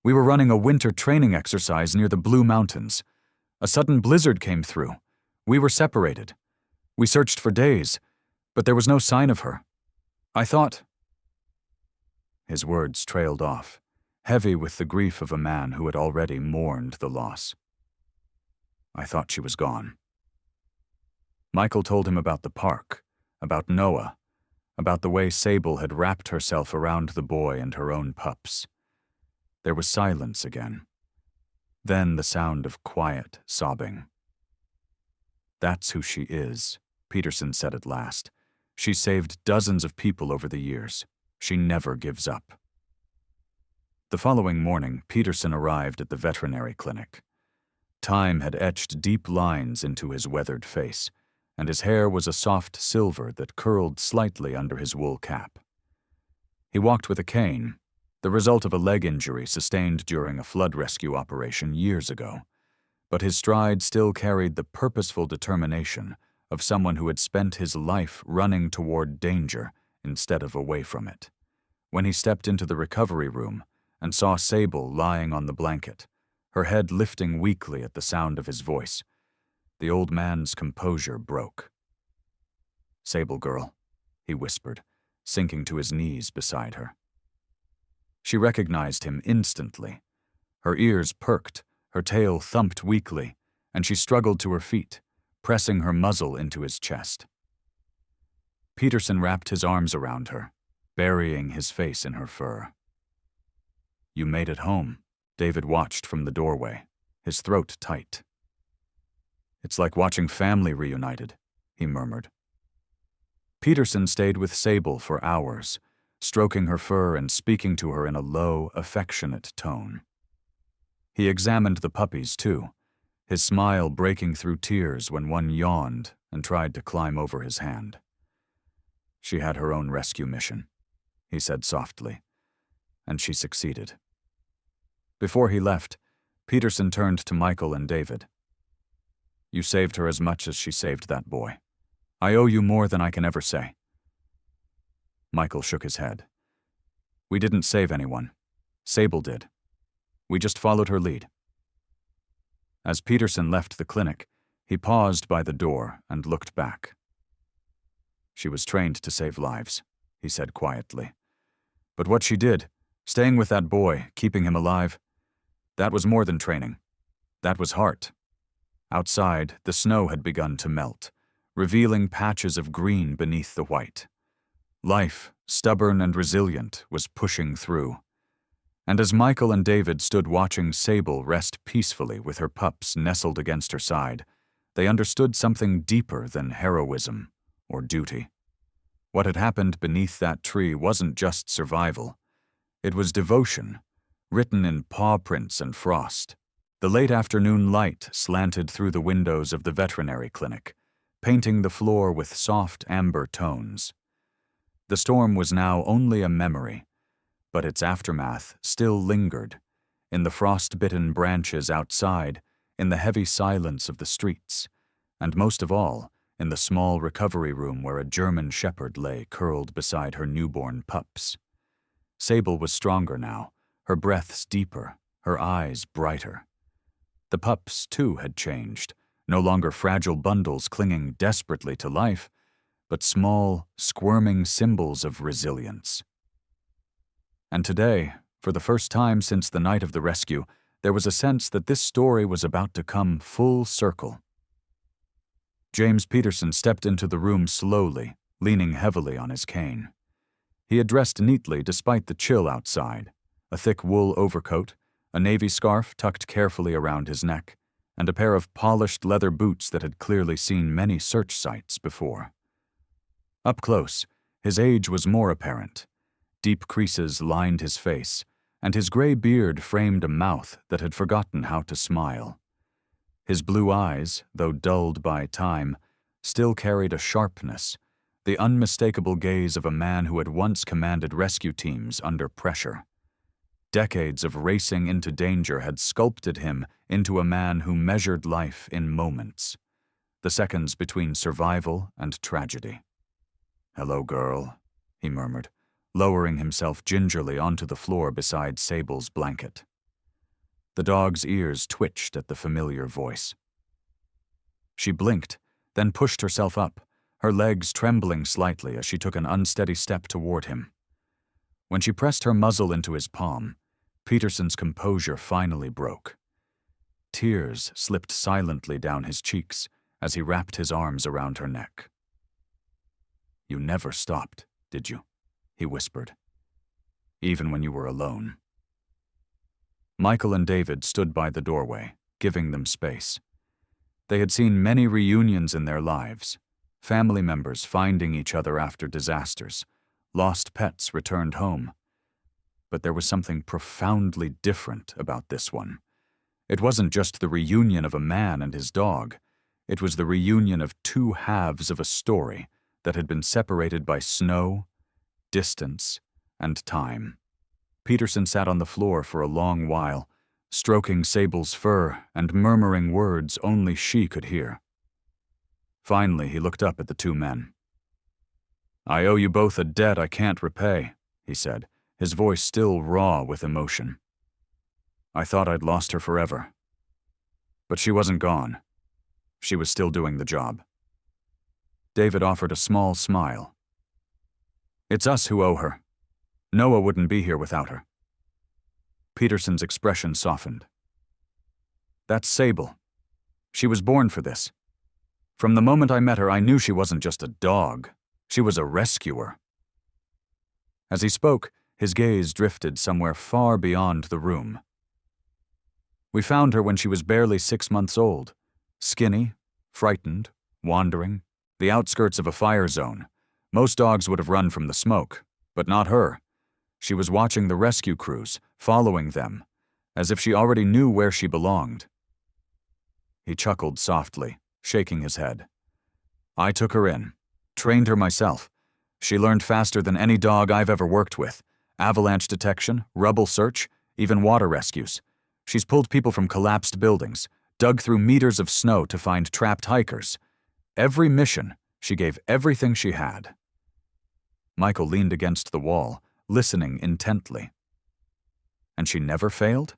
We were running a winter training exercise near the Blue Mountains. A sudden blizzard came through. We were separated. We searched for days, but there was no sign of her. I thought... His words trailed off, heavy with the grief of a man who had already mourned the loss. I thought she was gone. Michael told him about the park, about Noah, about the way Sable had wrapped herself around the boy and her own pups. There was silence again. Then the sound of quiet sobbing. That's who she is, Peterson said at last. She saved dozens of people over the years. She never gives up. The following morning, Peterson arrived at the veterinary clinic. Time had etched deep lines into his weathered face, and his hair was a soft silver that curled slightly under his wool cap. He walked with a cane, the result of a leg injury sustained during a flood rescue operation years ago, but his stride still carried the purposeful determination of someone who had spent his life running toward danger instead of away from it. When he stepped into the recovery room and saw Sable lying on the blanket, her head lifting weakly at the sound of his voice, the old man's composure broke. Sable girl, he whispered, sinking to his knees beside her. She recognized him instantly. Her ears perked, her tail thumped weakly, and she struggled to her feet, pressing her muzzle into his chest. Peterson wrapped his arms around her, burying his face in her fur. You made it home, David watched from the doorway, his throat tight. It's like watching family reunited, he murmured. Peterson stayed with Sable for hours, stroking her fur and speaking to her in a low, affectionate tone. He examined the puppies, too, his smile breaking through tears when one yawned and tried to climb over his hand. She had her own rescue mission, he said softly, and she succeeded. Before he left, Peterson turned to Michael and David. You saved her as much as she saved that boy. I owe you more than I can ever say. Michael shook his head. We didn't save anyone. Sable did. We just followed her lead. As Peterson left the clinic, he paused by the door and looked back. She was trained to save lives, he said quietly. But what she did, staying with that boy, keeping him alive, that was more than training. That was heart. Outside, the snow had begun to melt, revealing patches of green beneath the white. Life, stubborn and resilient, was pushing through. And as Michael and David stood watching Sable rest peacefully with her pups nestled against her side, They understood something deeper than heroism or duty. What had happened beneath that tree wasn't just survival. It was devotion, written in paw prints and frost. The late afternoon light slanted through the windows of the veterinary clinic, painting the floor with soft amber tones. The storm was now only a memory, but its aftermath still lingered, in the frost-bitten branches outside, in the heavy silence of the streets, and most of all, in the small recovery room where a German shepherd lay curled beside her newborn pups. Sable was stronger now, her breaths deeper, her eyes brighter. The pups, too, had changed, no longer fragile bundles clinging desperately to life, but small, squirming symbols of resilience. And today, for the first time since the night of the rescue, there was a sense that this story was about to come full circle. James Peterson stepped into the room slowly, leaning heavily on his cane. He had dressed neatly despite the chill outside, a thick wool overcoat, a navy scarf tucked carefully around his neck, and a pair of polished leather boots that had clearly seen many search sites before. Up close, his age was more apparent. Deep creases lined his face, and his gray beard framed a mouth that had forgotten how to smile. His blue eyes, though dulled by time, still carried a sharpness, the unmistakable gaze of a man who had once commanded rescue teams under pressure. Decades of racing into danger had sculpted him into a man who measured life in moments, the seconds between survival and tragedy. "Hello, girl," he murmured, lowering himself gingerly onto the floor beside Sable's blanket. The dog's ears twitched at the familiar voice. She blinked, then pushed herself up, her legs trembling slightly as she took an unsteady step toward him. When she pressed her muzzle into his palm, Peterson's composure finally broke. Tears slipped silently down his cheeks as he wrapped his arms around her neck. "You never stopped, did you?" he whispered. "Even when you were alone." Michael and David stood by the doorway, giving them space. They had seen many reunions in their lives, family members finding each other after disasters, lost pets returned home. But there was something profoundly different about this one. It wasn't just the reunion of a man and his dog. It was the reunion of two halves of a story that had been separated by snow, distance, and time. Peterson sat on the floor for a long while, stroking Sable's fur and murmuring words only she could hear. Finally, he looked up at the two men. "I owe you both a debt I can't repay," he said, his voice still raw with emotion. "I thought I'd lost her forever. But she wasn't gone. She was still doing the job." David offered a small smile. "It's us who owe her. Noah wouldn't be here without her." Peterson's expression softened. "That's Sable. She was born for this. From the moment I met her, I knew she wasn't just a dog. She was a rescuer." As he spoke, his gaze drifted somewhere far beyond the room. "We found her when she was barely 6 months old, skinny, frightened, wandering, the outskirts of a fire zone. Most dogs would have run from the smoke, but not her. She was watching the rescue crews, following them, as if she already knew where she belonged." He chuckled softly, shaking his head. "I took her in, trained her myself. She learned faster than any dog I've ever worked with. Avalanche detection, rubble search, even water rescues. She's pulled people from collapsed buildings, dug through meters of snow to find trapped hikers. Every mission, she gave everything she had." Michael leaned against the wall, listening intently. "And she never failed?"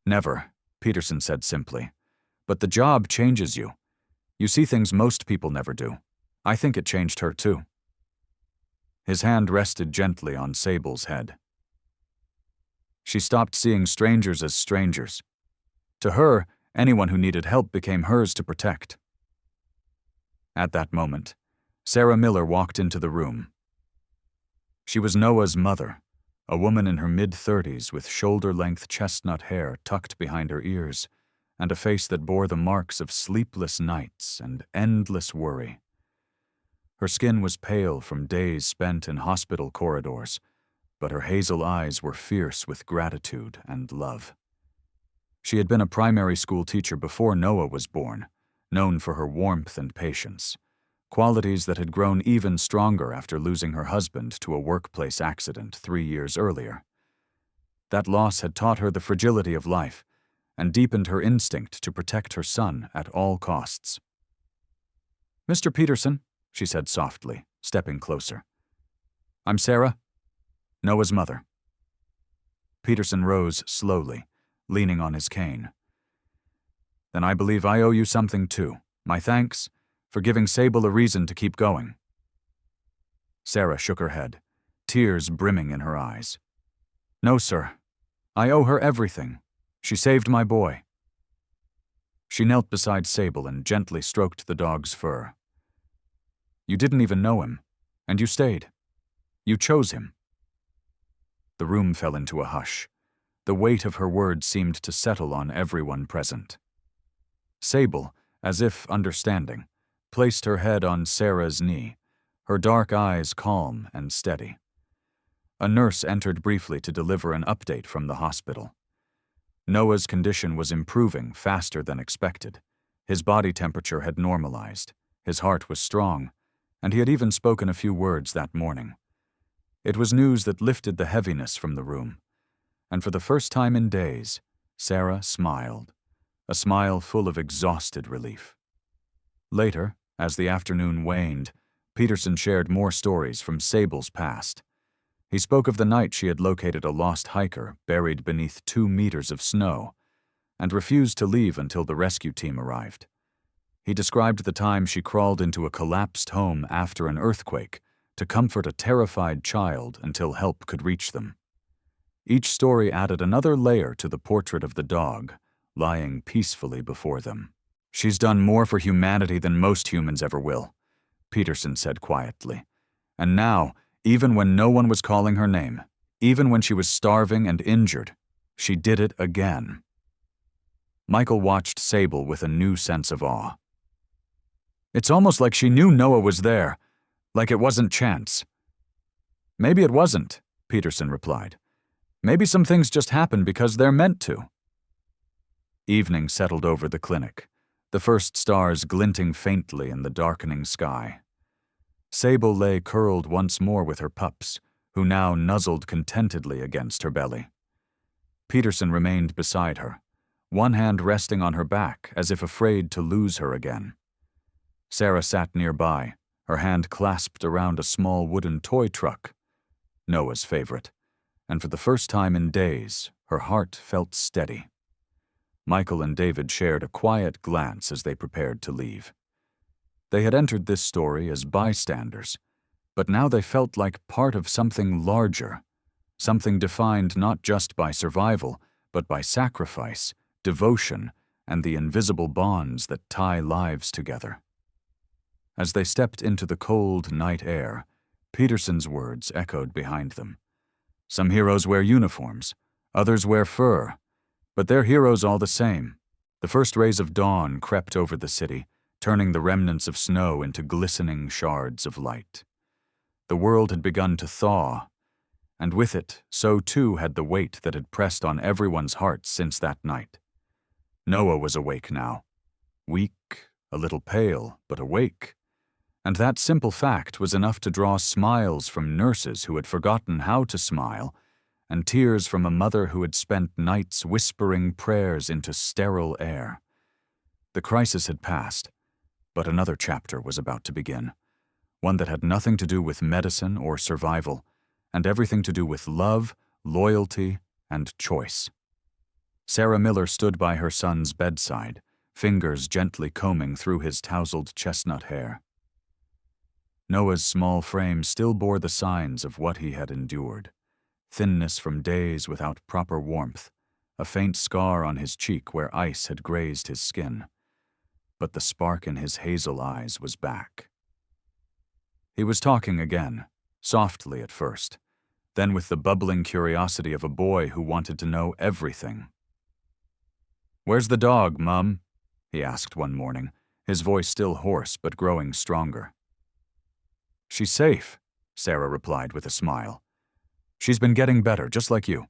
"Never," Peterson said simply. "But the job changes you. You see things most people never do. I think it changed her too." His hand rested gently on Sable's head. She stopped seeing strangers as strangers. To her, anyone who needed help became hers to protect. At that moment, Sarah Miller walked into the room. She was Noah's mother, a woman in her mid-30s with shoulder-length chestnut hair tucked behind her ears, and a face that bore the marks of sleepless nights and endless worry. Her skin was pale from days spent in hospital corridors, but her hazel eyes were fierce with gratitude and love. She had been a primary school teacher before Noah was born, known for her warmth and patience, qualities that had grown even stronger after losing her husband to a workplace accident 3 years earlier. That loss had taught her the fragility of life and deepened her instinct to protect her son at all costs. "Mr. Peterson," she said softly, stepping closer. "I'm Sarah, Noah's mother." Peterson rose slowly, leaning on his cane. "Then I believe I owe you something too. My thanks for giving Sable a reason to keep going." Sarah shook her head, tears brimming in her eyes. "No, sir. I owe her everything. She saved my boy." She knelt beside Sable and gently stroked the dog's fur. "You didn't even know him, and you stayed. You chose him." The room fell into a hush. The weight of her words seemed to settle on everyone present. Sable, as if understanding, placed her head on Sarah's knee, her dark eyes calm and steady. A nurse entered briefly to deliver an update from the hospital. Noah's condition was improving faster than expected. His body temperature had normalized, his heart was strong, and he had even spoken a few words that morning. It was news that lifted the heaviness from the room, and for the first time in days, Sarah smiled, a smile full of exhausted relief. Later, as the afternoon waned, Peterson shared more stories from Sable's past. He spoke of the night she had located a lost hiker buried beneath 2 meters of snow and refused to leave until the rescue team arrived. He described the time she crawled into a collapsed home after an earthquake to comfort a terrified child until help could reach them. Each story added another layer to the portrait of the dog, lying peacefully before them. "She's done more for humanity than most humans ever will," Peterson said quietly. "And now, even when no one was calling her name, even when she was starving and injured, she did it again." Michael watched Sable with a new sense of awe. "It's almost like she knew Noah was there, like it wasn't chance." "Maybe it wasn't," Peterson replied. "Maybe some things just happen because they're meant to." Evening settled over the clinic, the first stars glinting faintly in the darkening sky. Sable lay curled once more with her pups, who now nuzzled contentedly against her belly. Peterson remained beside her, one hand resting on her back as if afraid to lose her again. Sarah sat nearby, her hand clasped around a small wooden toy truck, Noah's favorite, and for the first time in days, her heart felt steady. Michael and David shared a quiet glance as they prepared to leave. They had entered this story as bystanders, but now they felt like part of something larger, something defined not just by survival, but by sacrifice, devotion, and the invisible bonds that tie lives together. As they stepped into the cold night air, Peterson's words echoed behind them. "Some heroes wear uniforms, others wear fur, but they're heroes all the same." The first rays of dawn crept over the city, turning the remnants of snow into glistening shards of light. The world had begun to thaw, and with it, so too had the weight that had pressed on everyone's hearts since that night. Noah was awake now, weak, a little pale, but awake. And that simple fact was enough to draw smiles from nurses who had forgotten how to smile, and tears from a mother who had spent nights whispering prayers into sterile air. The crisis had passed, but another chapter was about to begin, one that had nothing to do with medicine or survival, and everything to do with love, loyalty, and choice. Sarah Miller stood by her son's bedside, fingers gently combing through his tousled chestnut hair. Noah's small frame still bore the signs of what he had endured: thinness from days without proper warmth, a faint scar on his cheek where ice had grazed his skin. But the spark in his hazel eyes was back. He was talking again, softly at first, then with the bubbling curiosity of a boy who wanted to know everything. "Where's the dog, Mum?" he asked one morning, his voice still hoarse but growing stronger. "She's safe," Sarah replied with a smile. "She's been getting better, just like you."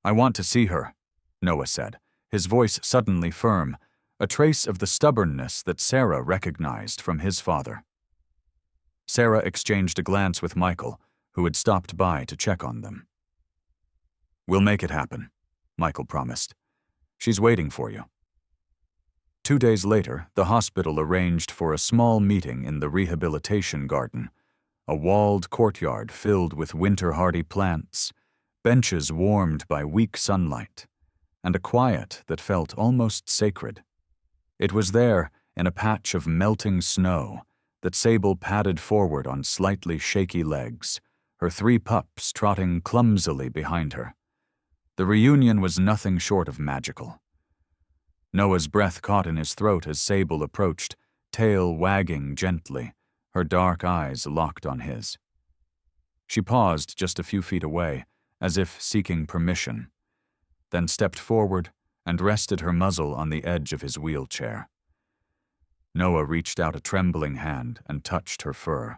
"I want to see her," Noah said, his voice suddenly firm, a trace of the stubbornness that Sarah recognized from his father. Sarah exchanged a glance with Michael, who had stopped by to check on them. "We'll make it happen," Michael promised. "She's waiting for you." 2 days later, the hospital arranged for a small meeting in the rehabilitation garden, a walled courtyard filled with winter-hardy plants, benches warmed by weak sunlight, and a quiet that felt almost sacred. It was there, in a patch of melting snow, that Sable padded forward on slightly shaky legs, her 3 pups trotting clumsily behind her. The reunion was nothing short of magical. Noah's breath caught in his throat as Sable approached, tail wagging gently, her dark eyes locked on his. She paused just a few feet away, as if seeking permission, then stepped forward and rested her muzzle on the edge of his wheelchair. Noah reached out a trembling hand and touched her fur.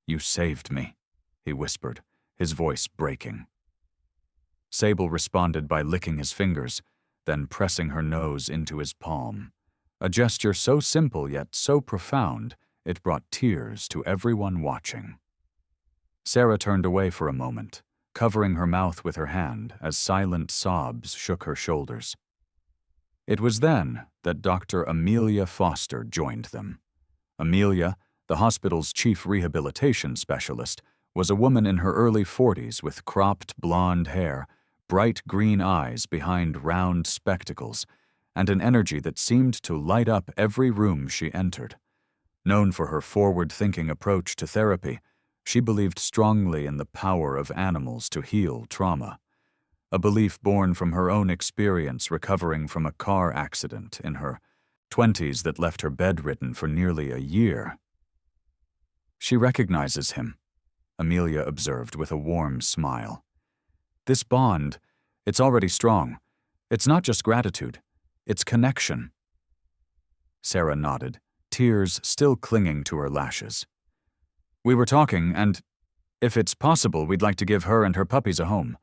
"You saved me," he whispered, his voice breaking. Sable responded by licking his fingers, then pressing her nose into his palm, a gesture so simple yet so profound it brought tears to everyone watching. Sarah turned away for a moment, covering her mouth with her hand as silent sobs shook her shoulders. It was then that Dr. Amelia Foster joined them. Amelia, the hospital's chief rehabilitation specialist, was a woman in her early 40s with cropped blonde hair, bright green eyes behind round spectacles, and an energy that seemed to light up every room she entered. Known for her forward-thinking approach to therapy, she believed strongly in the power of animals to heal trauma, a belief born from her own experience recovering from a car accident in her 20s that left her bedridden for nearly a year. "She recognizes him," Amelia observed with a warm smile. "This bond, it's already strong. It's not just gratitude, it's connection." Sarah nodded, tears still clinging to her lashes. "We were talking, and if it's possible, we'd like to give her and her puppies a home.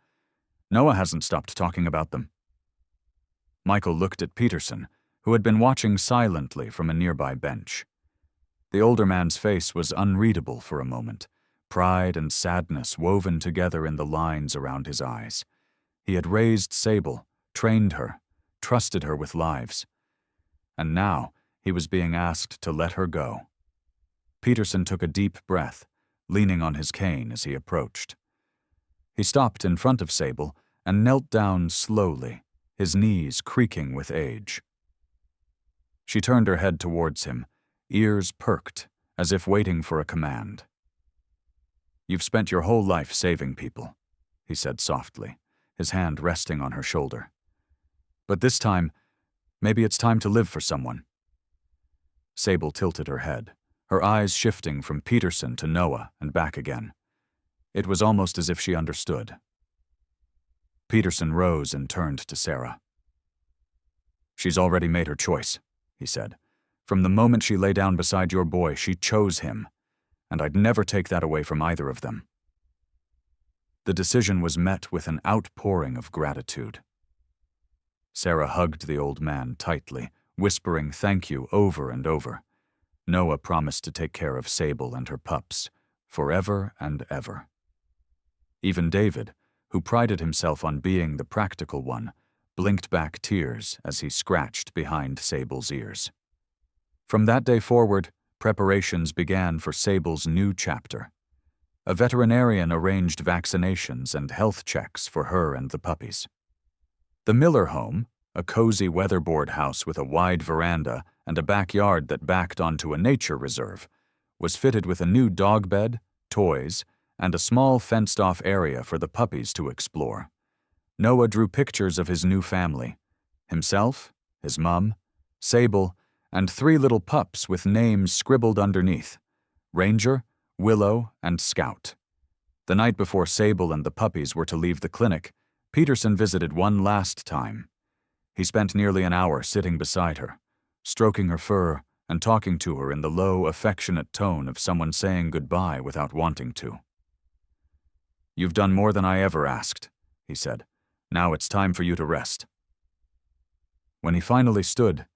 Noah hasn't stopped talking about them." Michael looked at Peterson, who had been watching silently from a nearby bench. The older man's face was unreadable for a moment, pride and sadness woven together in the lines around his eyes. He had raised Sable, trained her, trusted her with lives. And now he was being asked to let her go. Peterson took a deep breath, leaning on his cane as he approached. He stopped in front of Sable and knelt down slowly, his knees creaking with age. She turned her head towards him, ears perked, as if waiting for a command. "You've spent your whole life saving people," he said softly, his hand resting on her shoulder. "But this time, maybe it's time to live for someone." Sable tilted her head, her eyes shifting from Peterson to Noah and back again. It was almost as if she understood. Peterson rose and turned to Sarah. "She's already made her choice," he said. "From the moment she lay down beside your boy, she chose him, and I'd never take that away from either of them." The decision was met with an outpouring of gratitude. Sarah hugged the old man tightly, whispering thank you over and over. Noah promised to take care of Sable and her pups, forever and ever. Even David, who prided himself on being the practical one, blinked back tears as he scratched behind Sable's ears. From that day forward, preparations began for Sable's new chapter. A veterinarian arranged vaccinations and health checks for her and the puppies. The Miller home, a cozy weatherboard house with a wide veranda and a backyard that backed onto a nature reserve, was fitted with a new dog bed, toys, and a small fenced-off area for the puppies to explore. Noah drew pictures of his new family, himself, his mum, Sable, and 3 little pups with names scribbled underneath: Ranger, Willow, and Scout. The night before Sable and the puppies were to leave the clinic, Peterson visited one last time. He spent nearly an hour sitting beside her, stroking her fur and talking to her in the low, affectionate tone of someone saying goodbye without wanting to. "You've done more than I ever asked," he said. "Now it's time for you to rest." When he finally stood,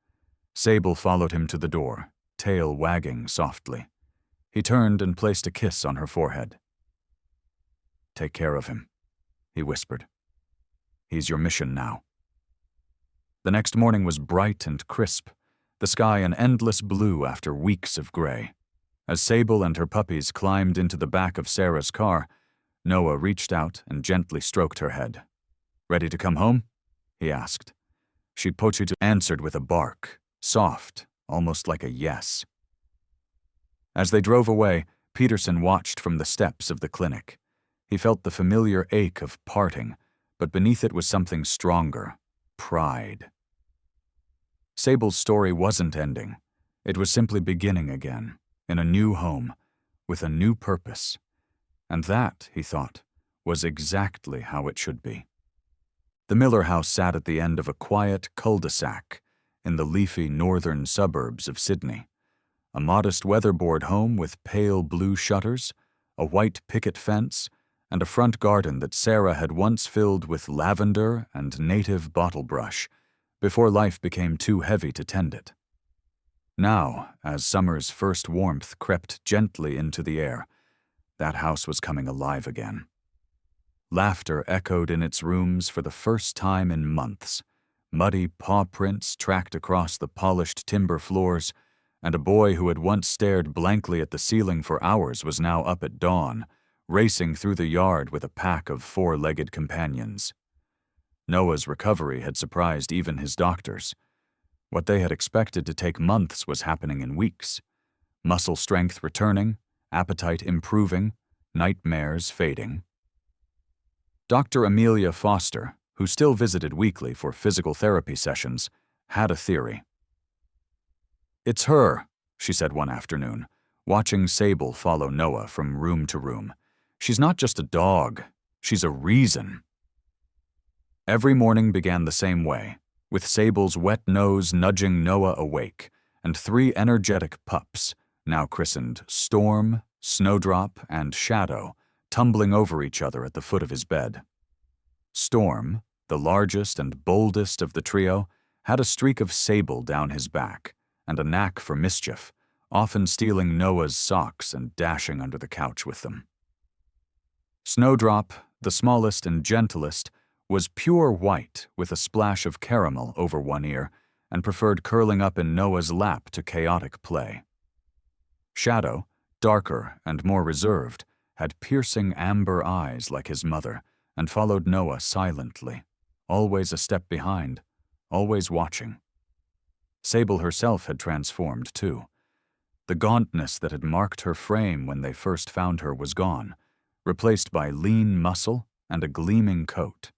Sable followed him to the door, tail wagging softly. He turned and placed a kiss on her forehead. "Take care of him," he whispered. "He's your mission now." The next morning was bright and crisp, the sky an endless blue after weeks of gray. As Sable and her puppies climbed into the back of Sarah's car, Noah reached out and gently stroked her head. "Ready to come home?" he asked. She answered with a bark, soft, almost like a yes. As they drove away, Peterson watched from the steps of the clinic. He felt the familiar ache of parting, but beneath it was something stronger: pride. Sable's story wasn't ending. It was simply beginning again, in a new home, with a new purpose. And that, he thought, was exactly how it should be. The Miller house sat at the end of a quiet cul-de-sac in the leafy northern suburbs of Sydney. A modest weatherboard home with pale blue shutters, a white picket fence, and a front garden that Sarah had once filled with lavender and native bottle brush before life became too heavy to tend it. Now, as summer's first warmth crept gently into the air, that house was coming alive again. Laughter echoed in its rooms for the first time in months. Muddy paw prints tracked across the polished timber floors, and a boy who had once stared blankly at the ceiling for hours was now up at dawn, racing through the yard with a pack of four-legged companions. Noah's recovery had surprised even his doctors. What they had expected to take months was happening in weeks. Muscle strength returning, appetite improving, nightmares fading. Dr. Amelia Foster, who still visited weekly for physical therapy sessions, had a theory. "It's her," she said one afternoon, watching Sable follow Noah from room to room. "She's not just a dog, she's a reason." Every morning began the same way, with Sable's wet nose nudging Noah awake, and three energetic pups, now christened Storm, Snowdrop, and Shadow, tumbling over each other at the foot of his bed. Storm, the largest and boldest of the trio, had a streak of Sable down his back, and a knack for mischief, often stealing Noah's socks and dashing under the couch with them. Snowdrop, the smallest and gentlest, was pure white with a splash of caramel over one ear and preferred curling up in Noah's lap to chaotic play. Shadow, darker and more reserved, had piercing amber eyes like his mother and followed Noah silently, always a step behind, always watching. Sable herself had transformed, too. The gauntness that had marked her frame when they first found her was gone, replaced by lean muscle and a gleaming coat.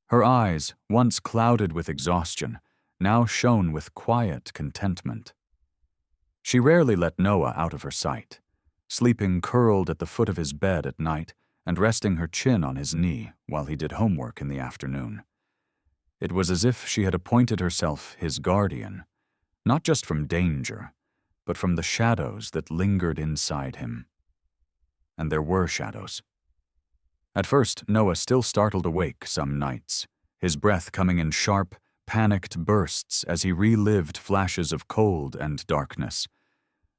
Her eyes, once clouded with exhaustion, now shone with quiet contentment. She rarely let Noah out of her sight, sleeping curled at the foot of his bed at night and resting her chin on his knee while he did homework in the afternoon. It was as if she had appointed herself his guardian, not just from danger, but from the shadows that lingered inside him. And there were shadows. At first, Noah still startled awake some nights, his breath coming in sharp, panicked bursts as he relived flashes of cold and darkness.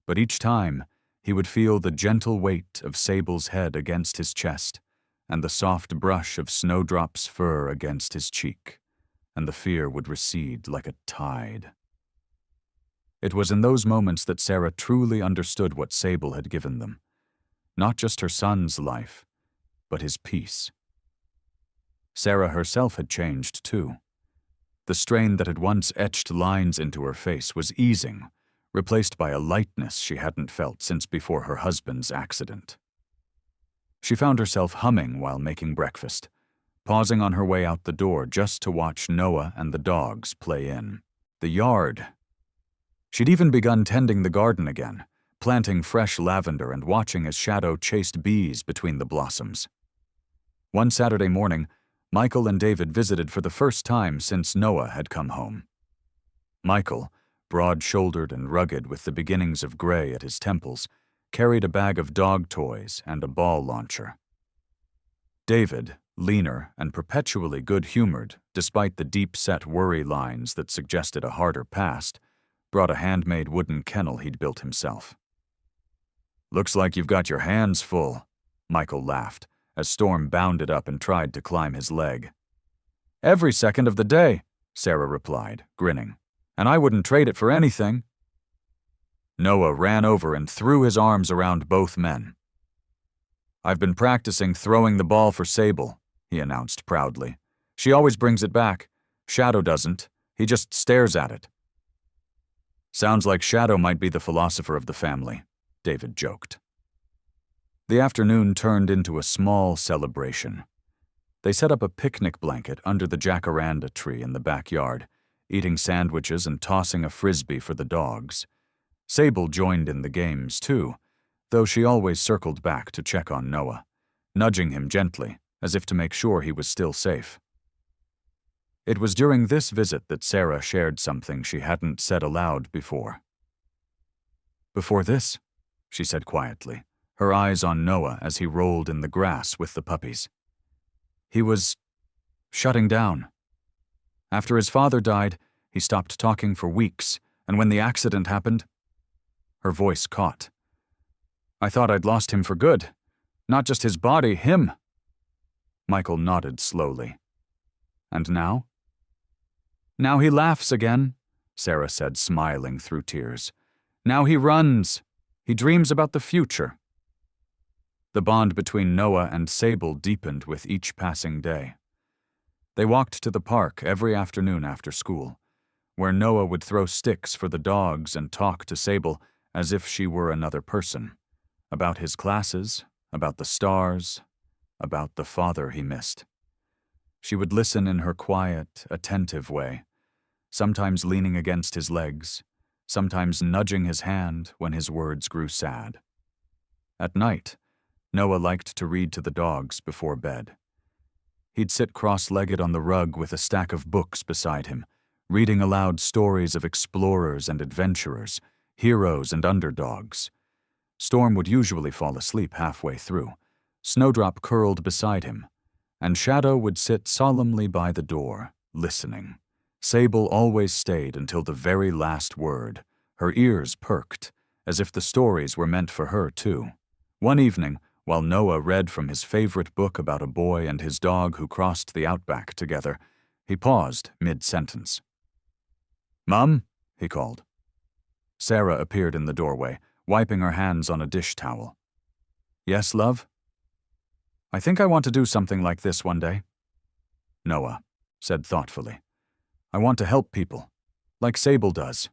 But each time, he would feel the gentle weight of Sable's head against his chest, and the soft brush of Snowdrop's fur against his cheek, and the fear would recede like a tide. It was in those moments that Sarah truly understood what Sable had given them. Not just her son's life, but his peace. Sarah herself had changed, too. The strain that had once etched lines into her face was easing, replaced by a lightness she hadn't felt since before her husband's accident. She found herself humming while making breakfast, pausing on her way out the door just to watch Noah and the dogs play in. The yard. She'd even begun tending the garden again, planting fresh lavender and watching as Shadow chased bees between the blossoms. One Saturday morning, Michael and David visited for the first time since Noah had come home. Michael, broad-shouldered and rugged with the beginnings of gray at his temples, carried a bag of dog toys and a ball launcher. David, leaner and perpetually good-humored, despite the deep-set worry lines that suggested a harder past, brought a handmade wooden kennel he'd built himself. "Looks like you've got your hands full," Michael laughed, as Storm bounded up and tried to climb his leg. "Every second of the day," Sarah replied, grinning, "and I wouldn't trade it for anything." Noah ran over and threw his arms around both men. "I've been practicing throwing the ball for Sable," he announced proudly. "She always brings it back. Shadow doesn't. He just stares at it." "Sounds like Shadow might be the philosopher of the family," David joked. The afternoon turned into a small celebration. They set up a picnic blanket under the jacaranda tree in the backyard, eating sandwiches and tossing a frisbee for the dogs. Sable joined in the games, too, though she always circled back to check on Noah, nudging him gently, as if to make sure he was still safe. It was during this visit that Sarah shared something she hadn't said aloud before. "Before this," she said quietly, her eyes on Noah as he rolled in the grass with the puppies. "He was shutting down. After his father died, he stopped talking for weeks, and when the accident happened..." Her voice caught. "I thought I'd lost him for good. Not just his body, him." Michael nodded slowly. "And now?" "Now he laughs again," Sarah said, smiling through tears. "Now he runs. He dreams about the future." The bond between Noah and Sable deepened with each passing day. They walked to the park every afternoon after school, where Noah would throw sticks for the dogs and talk to Sable as if she were another person, about his classes, about the stars, about the father he missed. She would listen in her quiet, attentive way, sometimes leaning against his legs, sometimes nudging his hand when his words grew sad. At night, Noah liked to read to the dogs before bed. He'd sit cross-legged on the rug with a stack of books beside him, reading aloud stories of explorers and adventurers, heroes and underdogs. Storm would usually fall asleep halfway through, Snowdrop curled beside him, and Shadow would sit solemnly by the door, listening. Sable always stayed until the very last word, her ears perked, as if the stories were meant for her too. One evening, while Noah read from his favorite book about a boy and his dog who crossed the outback together, he paused mid-sentence. "Mum?" he called. Sarah appeared in the doorway, wiping her hands on a dish towel. "Yes, love?" "I think I want to do something like this one day." Noah said thoughtfully, "I want to help people, like Sable does."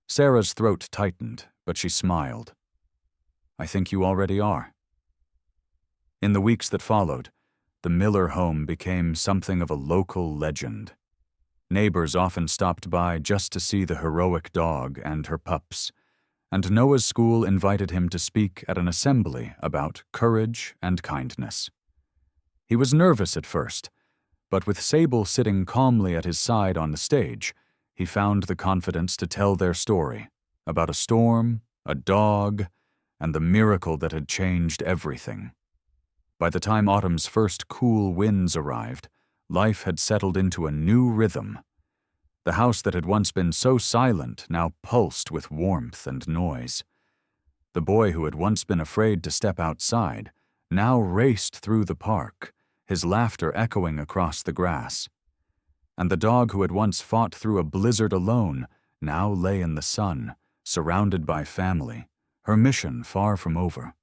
Sarah's throat tightened, but she smiled. "I think you already are." In the weeks that followed, the Miller home became something of a local legend. Neighbors often stopped by just to see the heroic dog and her pups, and Noah's school invited him to speak at an assembly about courage and kindness. He was nervous at first, but with Sable sitting calmly at his side on the stage, he found the confidence to tell their story about a storm, a dog, and the miracle that had changed everything. By the time autumn's first cool winds arrived, life had settled into a new rhythm. The house that had once been so silent now pulsed with warmth and noise. The boy who had once been afraid to step outside now raced through the park, his laughter echoing across the grass. And the dog who had once fought through a blizzard alone now lay in the sun, surrounded by family, her mission far from over,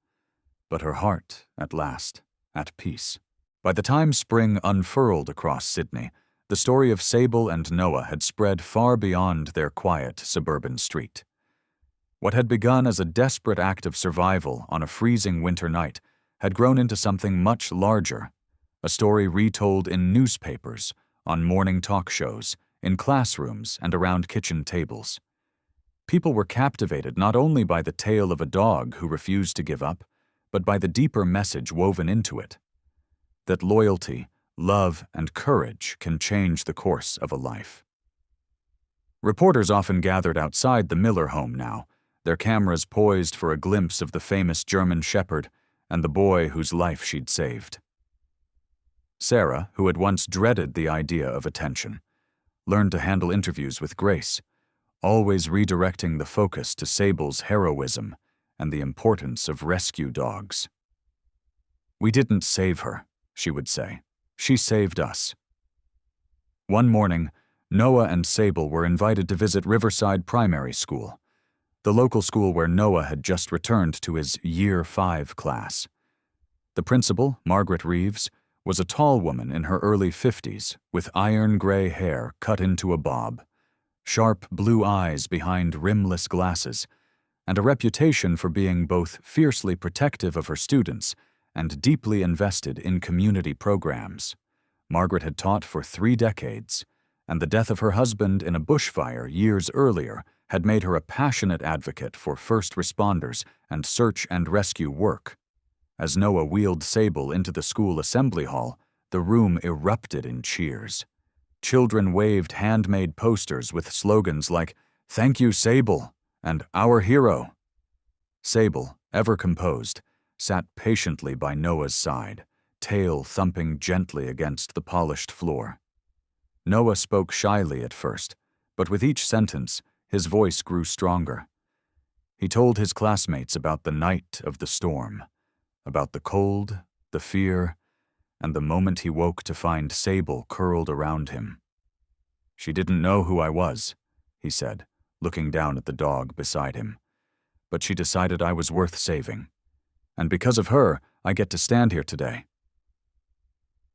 but her heart, at last, at peace. By the time spring unfurled across Sydney, the story of Sable and Noah had spread far beyond their quiet suburban street. What had begun as a desperate act of survival on a freezing winter night had grown into something much larger, a story retold in newspapers, on morning talk shows, in classrooms, and around kitchen tables. People were captivated not only by the tale of a dog who refused to give up, but by the deeper message woven into it. That loyalty, love, and courage can change the course of a life. Reporters often gathered outside the Miller home now, their cameras poised for a glimpse of the famous German shepherd and the boy whose life she'd saved. Sarah, who had once dreaded the idea of attention, learned to handle interviews with grace, always redirecting the focus to Sable's heroism and the importance of rescue dogs. "We didn't save her," she would say. "She saved us." One morning, Noah and Sable were invited to visit Riverside Primary School, the local school where Noah had just returned to his Year 5 class. The principal, Margaret Reeves, was a tall woman in her early 50s with iron-gray hair cut into a bob, sharp blue eyes behind rimless glasses, and a reputation for being both fiercely protective of her students and deeply invested in community programs. Margaret had taught for 3 decades, and the death of her husband in a bushfire years earlier had made her a passionate advocate for first responders and search and rescue work. As Noah wheeled Sable into the school assembly hall, the room erupted in cheers. Children waved handmade posters with slogans like, "Thank you, Sable," and "Our hero." Sable, ever composed, sat patiently by Noah's side, tail thumping gently against the polished floor. Noah spoke shyly at first, but with each sentence, his voice grew stronger. He told his classmates about the night of the storm, about the cold, the fear, and the moment he woke to find Sable curled around him. "She didn't know who I was," he said, looking down at the dog beside him. "But she decided I was worth saving. And because of her, I get to stand here today."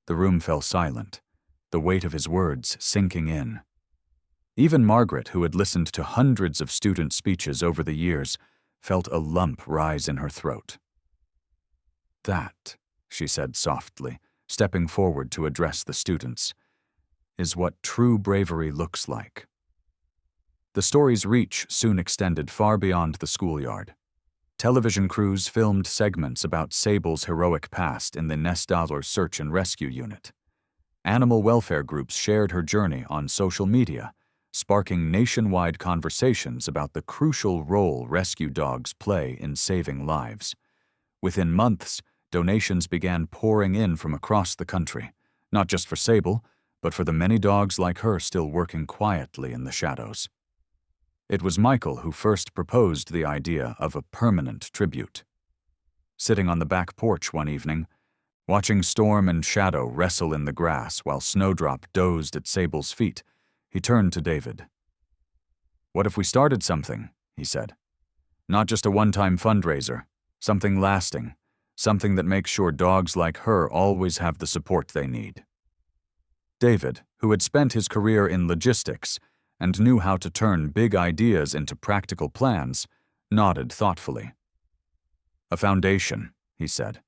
The room fell silent, the weight of his words sinking in. Even Margaret, who had listened to hundreds of student speeches over the years, felt a lump rise in her throat. "That," she said softly, stepping forward to address the students, "is what true bravery looks like." The story's reach soon extended far beyond the schoolyard. Television crews filmed segments about Sable's heroic past in the Nestdaler Search and Rescue Unit. Animal welfare groups shared her journey on social media, sparking nationwide conversations about the crucial role rescue dogs play in saving lives. Within months, donations began pouring in from across the country, not just for Sable, but for the many dogs like her still working quietly in the shadows. It was Michael who first proposed the idea of a permanent tribute. Sitting on the back porch one evening, watching Storm and Shadow wrestle in the grass while Snowdrop dozed at Sable's feet, he turned to David. "What if we started something?" he said. "Not just a one-time fundraiser, something lasting, something that makes sure dogs like her always have the support they need." David, who had spent his career in logistics and knew how to turn big ideas into practical plans, nodded thoughtfully. "A foundation," he said.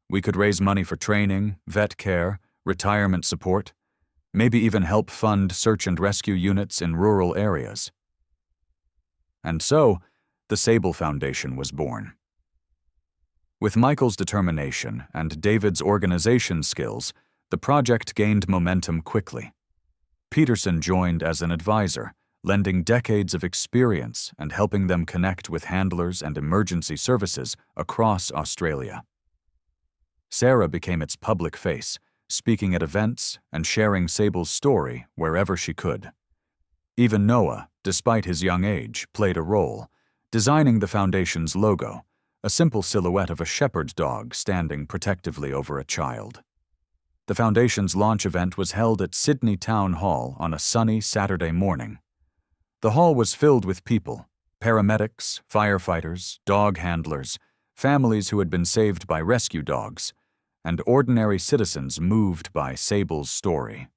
"We could raise money for training, vet care, retirement support, maybe even help fund search and rescue units in rural areas." And so, the Sable Foundation was born. With Michael's determination and David's organization skills, the project gained momentum quickly. Peterson joined as an advisor, lending decades of experience and helping them connect with handlers and emergency services across Australia. Sarah became its public face, speaking at events and sharing Sable's story wherever she could. Even Noah, despite his young age, played a role, designing the foundation's logo, a simple silhouette of a shepherd dog standing protectively over a child. The foundation's launch event was held at Sydney Town Hall on a sunny Saturday morning. The hall was filled with people, paramedics, firefighters, dog handlers, families who had been saved by rescue dogs, and ordinary citizens moved by Sable's story.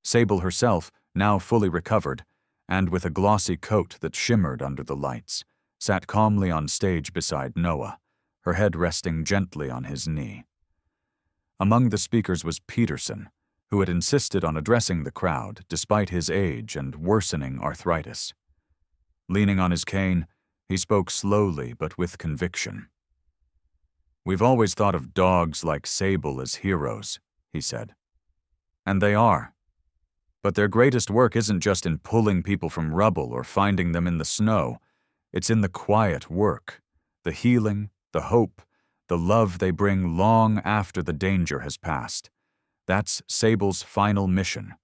Sable herself, now fully recovered, and with a glossy coat that shimmered under the lights, sat calmly on stage beside Noah, her head resting gently on his knee. Among the speakers was Peterson, who had insisted on addressing the crowd despite his age and worsening arthritis. Leaning on his cane, he spoke slowly but with conviction. "We've always thought of dogs like Sable as heroes," he said. And they are. But their greatest work isn't just in pulling people from rubble or finding them in the snow. It's in the quiet work, the healing, the hope, the love they bring long after the danger has passed. That's Sable's final mission,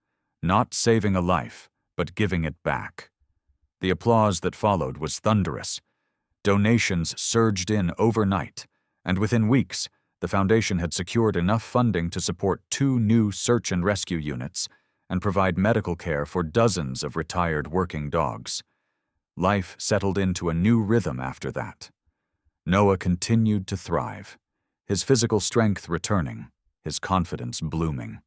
not saving a life, but giving it back. The applause that followed was thunderous. Donations surged in overnight, and within weeks, the foundation had secured enough funding to support 2 new search and rescue units and provide medical care for dozens of retired working dogs. Life settled into a new rhythm after that. Noah continued to thrive, his physical strength returning, his confidence blooming.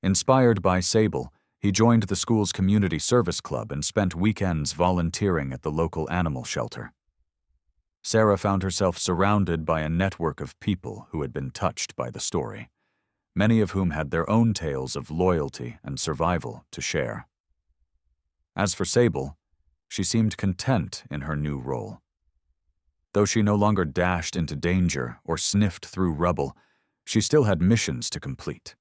Inspired by Sable, he joined the school's community service club and spent weekends volunteering at the local animal shelter. Sarah found herself surrounded by a network of people who had been touched by the story, many of whom had their own tales of loyalty and survival to share. As for Sable, she seemed content in her new role. Though she no longer dashed into danger or sniffed through rubble, she still had missions to complete.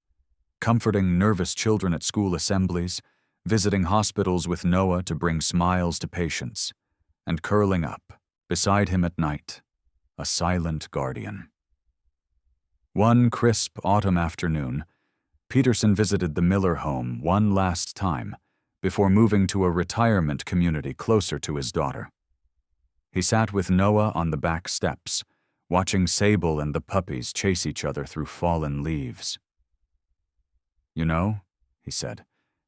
Comforting nervous children at school assemblies, visiting hospitals with Noah to bring smiles to patients, and curling up, beside him at night, a silent guardian. One crisp autumn afternoon, Peterson visited the Miller home one last time before moving to a retirement community closer to his daughter. He sat with Noah on the back steps, watching Sable and the puppies chase each other through fallen leaves. "You know," he said,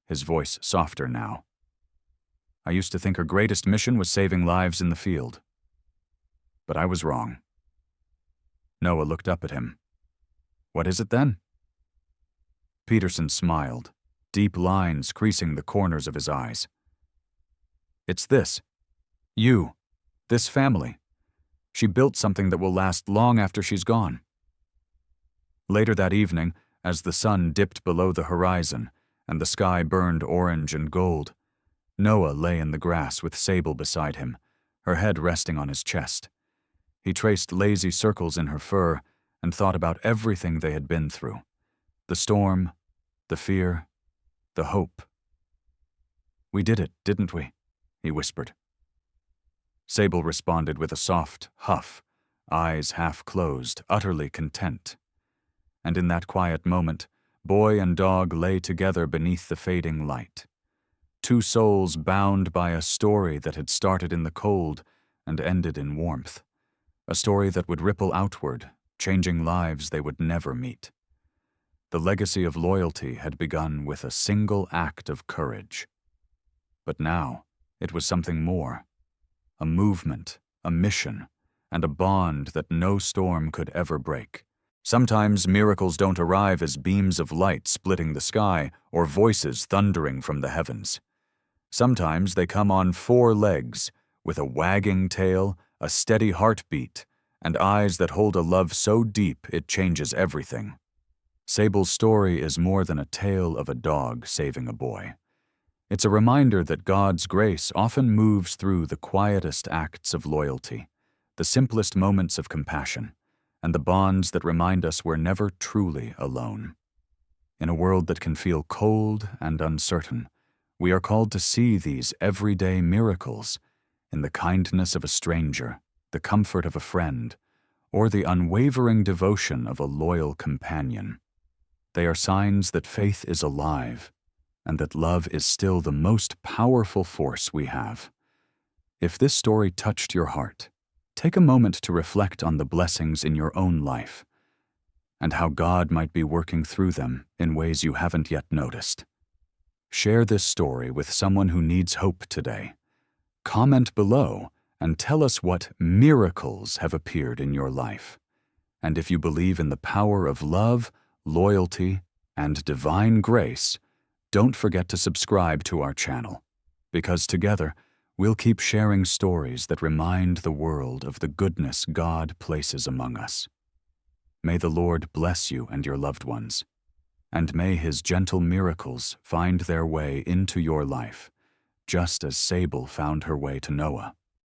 his voice softer now, "I used to think her greatest mission was saving lives in the field. But I was wrong." Noah looked up at him. "What is it then?" Peterson smiled, deep lines creasing the corners of his eyes. "It's this. You. This family. She built something that will last long after she's gone." Later that evening, as the sun dipped below the horizon and the sky burned orange and gold, Noah lay in the grass with Sable beside him, her head resting on his chest. He traced lazy circles in her fur and thought about everything they had been through. The storm, the fear, the hope. "We did it, didn't we?" he whispered. Sable responded with a soft huff, eyes half closed, utterly content. And in that quiet moment, boy and dog lay together beneath the fading light. 2 souls bound by a story that had started in the cold and ended in warmth. A story that would ripple outward, changing lives they would never meet. The legacy of loyalty had begun with a single act of courage. But now, it was something more. A movement, a mission, and a bond that no storm could ever break. Sometimes miracles don't arrive as beams of light splitting the sky or voices thundering from the heavens. Sometimes they come on 4 legs, with a wagging tail, a steady heartbeat, and eyes that hold a love so deep it changes everything. Sable's story is more than a tale of a dog saving a boy. It's a reminder that God's grace often moves through the quietest acts of loyalty, the simplest moments of compassion, and the bonds that remind us we're never truly alone. In a world that can feel cold and uncertain, we are called to see these everyday miracles in the kindness of a stranger, the comfort of a friend, or the unwavering devotion of a loyal companion. They are signs that faith is alive, and that love is still the most powerful force we have. If this story touched your heart, take a moment to reflect on the blessings in your own life, and how God might be working through them in ways you haven't yet noticed. Share this story with someone who needs hope today. Comment below and tell us what miracles have appeared in your life. And if you believe in the power of love, loyalty, and divine grace, don't forget to subscribe to our channel, because together we'll keep sharing stories that remind the world of the goodness God places among us. May the Lord bless you and your loved ones, and may His gentle miracles find their way into your life, just as Sable found her way to Noah.